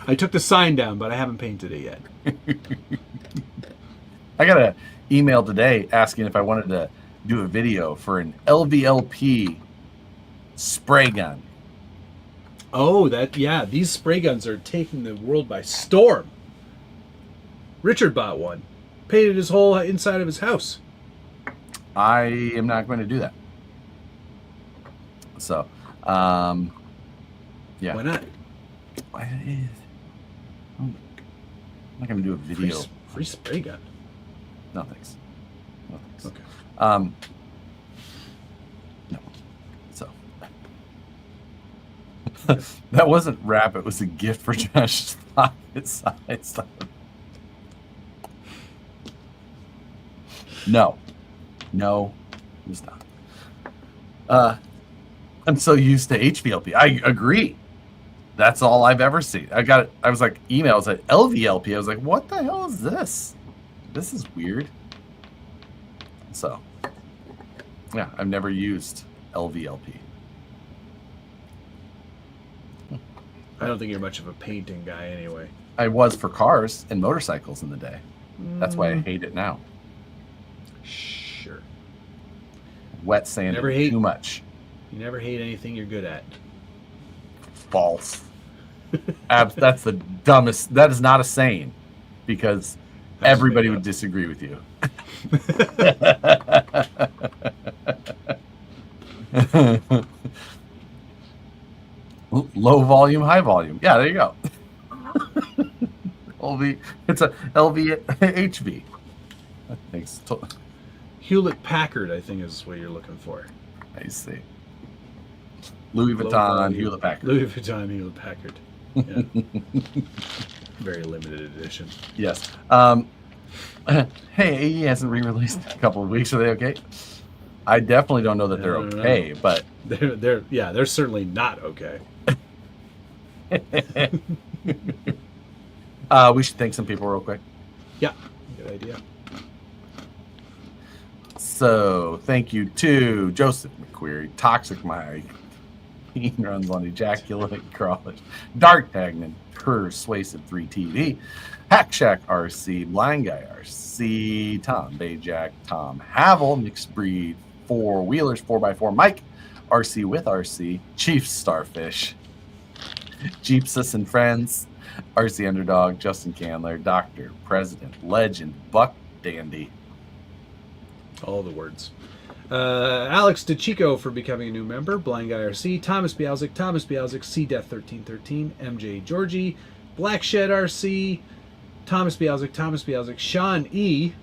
I took the sign down, but I haven't painted it yet. I got an email today asking if I wanted to do a video for an LVLP spray gun. Oh, these spray guns are taking the world by storm. Richard bought one, painted his whole inside of his house. I am not going to do that. So, yeah. Why not? I'm not going to do a video. Free spray gun. No thanks. No thanks. Okay. No. So that wasn't rap. It was a gift for Josh's pocket size. No, it's not. I'm so used to HVLP. I agree. That's all I've ever seen. I was like, emails at LVLP. I was like, what the hell is this? This is weird. So, yeah, I've never used LVLP. I don't think you're much of a painting guy anyway. I was for cars and motorcycles in the day. That's why I hate it now. Sure. Wet sand too much. You never hate anything you're good at. False. That's the dumbest. That is not a saying, because everybody would disagree with you. Low volume, high volume. Yeah, there you go. It's a LVHV. Thanks. Hewlett Packard, I think, is what you're looking for. I see. Louis Vuitton, Hewlett Packard. Louis Vuitton, Hewlett Packard. Yeah. Very limited edition. Yes. Hey, AE hasn't re-released in a couple of weeks. Are they okay? I definitely don't know that they're okay, but they're certainly not okay. We should thank some people real quick. Yeah, good idea. So, thank you to Joseph McQuarrie, Toxic Mike, he runs on Ejaculate Crawlish, Dark Tagnan, Persuasive 3TV, Hack Shack RC, Blind Guy RC, Tom Bajak, Tom Havel, Mixed Breed, Four Wheelers, 4x4 Mike, RC with RC, Chief Starfish, Jeepsus and Friends, RC Underdog, Justin Candler, Doctor, President, Legend, Buck Dandy. All the words. Alex DeChico for becoming a new member. Blind Guy RC. Thomas Bialzik, C Death 1313, MJ Georgie, Black Shed RC, Thomas Bialzik, Sean E,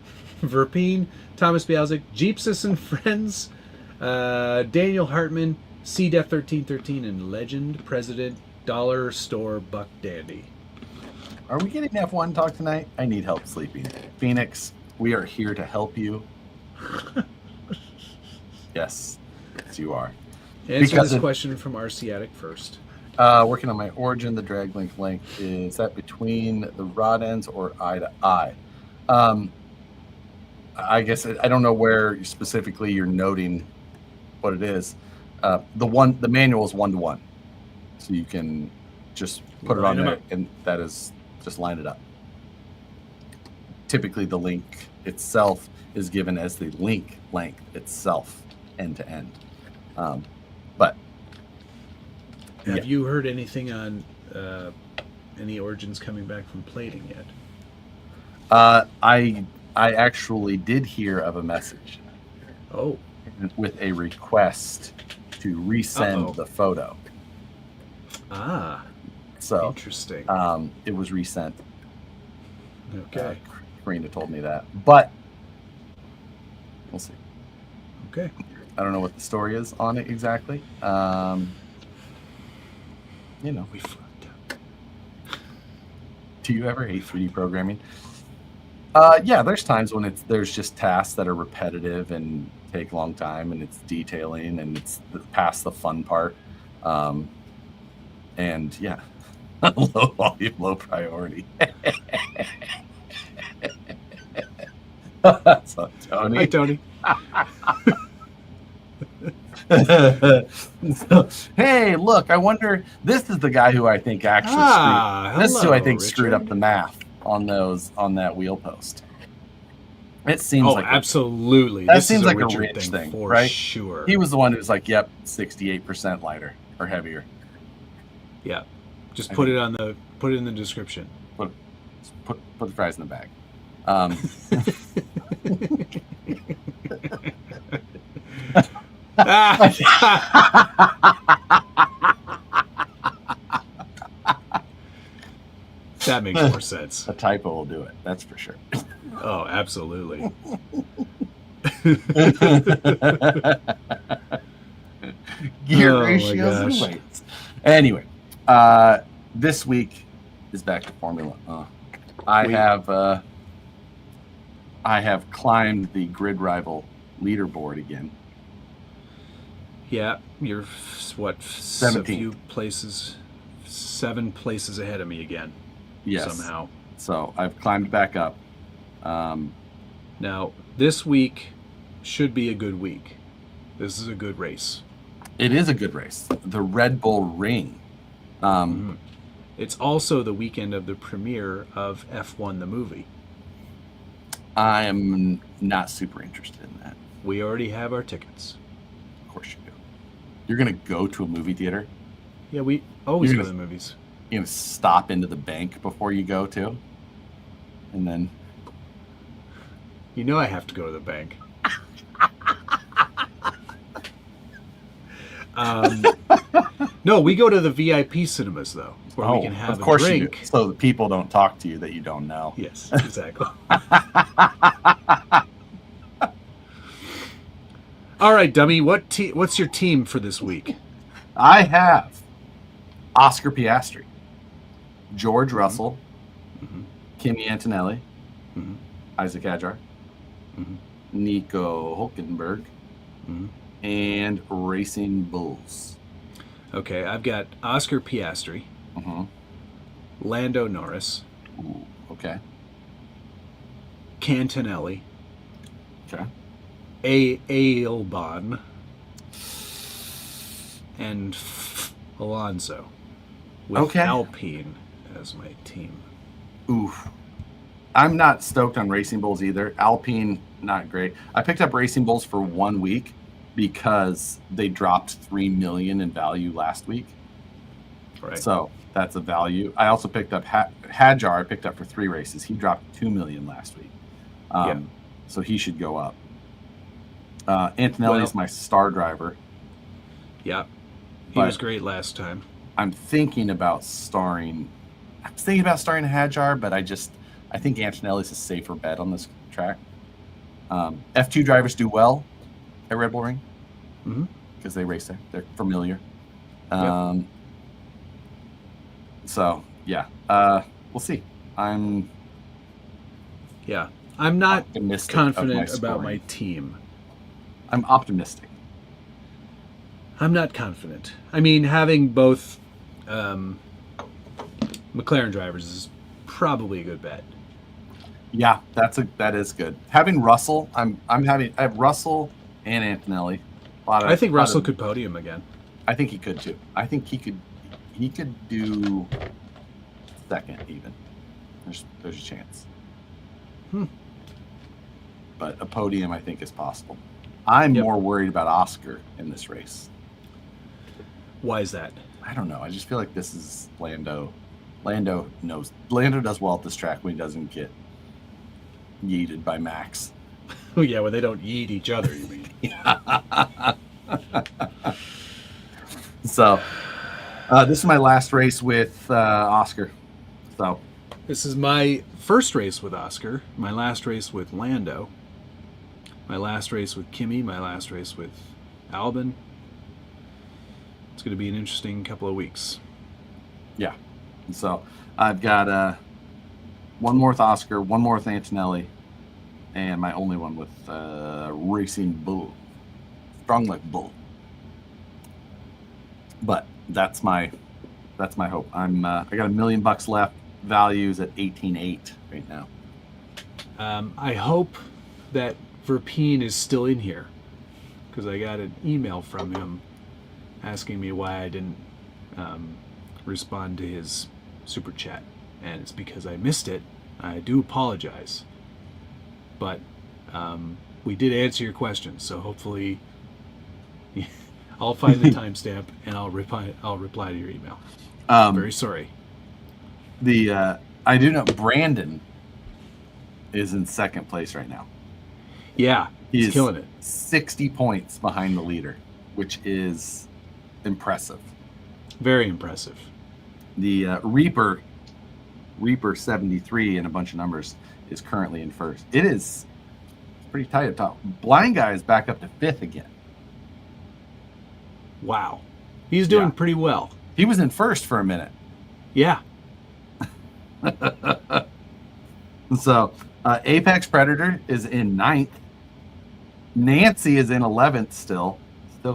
Verpine, Thomas Bialzik, Jeepsus and Friends, Daniel Hartman, C Death 1313, and Legend President Dollar Store Buck Dandy. Are we getting F1 talk tonight? I need help sleeping. Phoenix, we are here to help you. Yes, you are. Answer this question from RC Attic first. Working on my origin, the drag length is that between the rod ends or eye to eye? I guess I don't know where specifically you're noting what it is. The manual is 1-to-1, so you can just put it on there, and that is just line it up. Typically, the link itself is given as the link length itself, end to end. But have you heard anything on any origins coming back from plating yet? I actually did hear of a message. Oh. With a request to resend the photo. Ah. So interesting. It was resent. Okay. Karina told me that, but we'll see. Okay. I don't know what the story is on it exactly. you know. We fucked up. Do you ever hate 3D programming? Yeah, there's times when there's just tasks that are repetitive and take a long time, and it's detailing, and it's past the fun part. And yeah, low volume, low priority. So, Tony. Hi, Tony. So, hey, look! I wonder. This is the guy who I think actually screwed. This is who I think screwed up the math on that wheel post. It seems like absolutely. That this seems is like a Richard Rich thing, for right? Sure. He was the one who was like, "Yep, 68% lighter or heavier." Yeah, just put it in the description. Put the fries in the bag. That makes more sense. A typo will do it. That's for sure. Oh, absolutely. Gear ratios and weights. Anyway, this week is back to Formula. I have climbed the Grid Rival leaderboard again. Yeah, you're 17th. 7 places ahead of me again. Yes. Somehow. So I've climbed back up. Now, this week should be a good week. This is a good race. It is a good race. The Red Bull Ring. It's also the weekend of the premiere of F1 the movie. I am not super interested in that. We already have our tickets. Of course you do. You're going to go to a movie theater? Yeah, we always go to the movies. You're going to stop into the bank before you go to? And then... You know I have to go to the bank. No, we go to the VIP cinemas, though, where we can have a drink. So the people don't talk to you that you don't know. Yes, exactly. All right, dummy. What's your team for this week? I have Oscar Piastri, George Russell, Kimi Antonelli, Isaac Adjar, Nico Hulkenberg, and Racing Bulls. Okay, I've got Oscar Piastri, Lando Norris, Ooh, okay, Cantonelli, okay, Albon, and Alonso, with Alpine as my team. Oof. I'm not stoked on Racing Bulls either. Alpine, not great. I picked up Racing Bulls for 1 week because they dropped $3 million in value last week. Right. So that's a value. I also picked up Hadjar. I picked up for 3 races. He dropped $2 million last week. So he should go up. Antonelli is my star driver. Yeah. He was great last time. I'm thinking about starring Hadjar, but I think Antonelli's a safer bet on this track. F2 drivers do well at Red Bull Ring because they race there. They're familiar. So yeah, we'll see. I'm not confident about my team. I'm optimistic. I'm not confident. I mean, having both McLaren drivers is probably a good bet. Yeah, that is good. Having Russell, I have Russell and Antonelli. I think Russell could podium again. I think he could too. I think he could do second even. There's a chance. But a podium I think is possible. I'm more worried about Oscar in this race. Why is that? I don't know. I just feel like this is Lando. Lando does well at this track when he doesn't get yeeted by Max. Oh yeah, when they don't yeet each other, you mean? So, this is my last race with Oscar. So, this is my first race with Oscar, my last race with Lando, my last race with Kimi, my last race with Albon. It's going to be an interesting couple of weeks. Yeah. And so I've got one more with Oscar, one more with Antonelli, and my only one with Racing Bull. Strong like bull. But that's my hope. I got $1 million left. Values at 18.8 right now. I hope that Verpine is still in here, because I got an email from him asking me why I didn't respond to his super chat, and it's because I missed it. I do apologize, but we did answer your question, so hopefully I'll find the timestamp and I'll reply to your email. Very sorry. I do know Brandon is in second place right now. Yeah, he's killing it. 60 points behind the leader, which is impressive. Very impressive. The Reaper 73 and a bunch of numbers is currently in first. It is pretty tight up top. Blind Guy is back up to fifth again. Wow. He's doing pretty well. He was in first for a minute. Yeah. So Apex Predator is in 9th. Nancy is in 11th still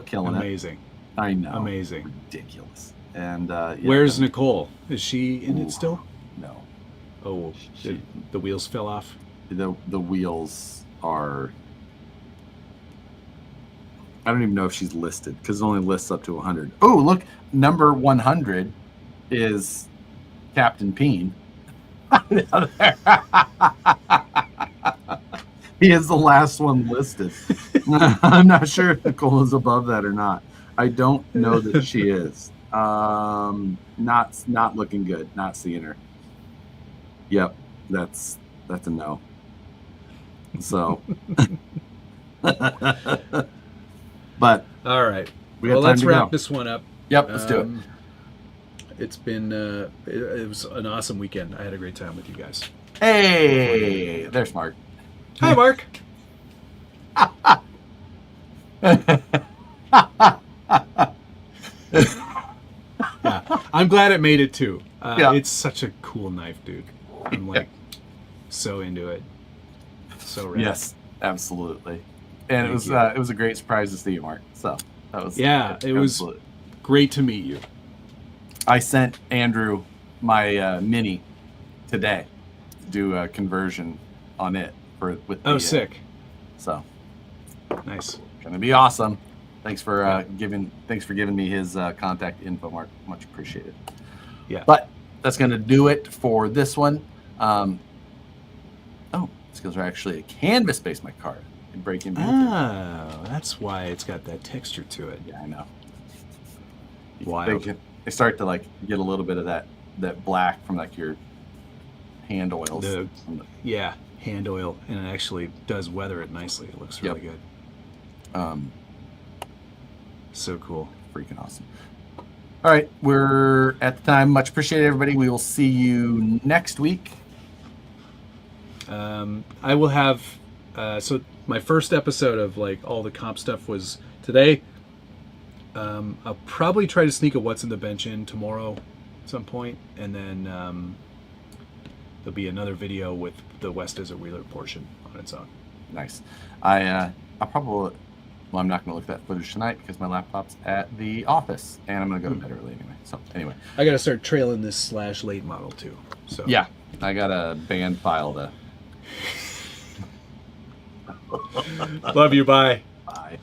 killing Amazing. it. I know. Amazing. Ridiculous. And where's Nicole? Is she in it still? No. Oh, the wheels fell off. The wheels are. I don't even know if she's listed because it only lists up to 100. Oh, look, number 100 is Captain Peen. He is the last one listed. I'm not sure if Nicole is above that or not. I don't know that she is. Not looking good. Not seeing her. Yep, that's a no. So, but all right. Well, let's wrap this one up. Yep, let's do it. It's been it was an awesome weekend. I had a great time with you guys. Hey, there's Mark. Hi, Mark. Yeah, I'm glad it made it too. It's such a cool knife, dude. I'm like so into it. So rad. Yes, absolutely. And it was a great surprise to see you, Mark. So that was it was great to meet you. I sent Andrew my Mini today to do a conversion on it with the, sick. So nice. Gonna be awesome. Thanks for giving me his contact info, Mark. Much appreciated. Yeah. But that's gonna do it for this one. These are actually a canvas base mic card. Breaking. Oh, that's why it's got that texture to it. Yeah, I know. Wild. They start to like get a little bit of that black from like your hand oils. Hand oil, and it actually does weather it nicely. It looks really good. So cool. Freaking awesome. All right, we're at the time. Much appreciated, everybody. We will see you next week. I will have so my first episode of like all the comp stuff was today. I'll probably try to sneak a what's in the bench in tomorrow at some point, and then there'll be another video with the West Desert Wheeler portion on its own. Nice. I'll probably. Well, I'm not going to look at that footage tonight because my laptop's at the office, and I'm going to go to bed early anyway. So anyway, I got to start trailing this /late model too. So yeah, I got a band file to. Love you. Bye. Bye.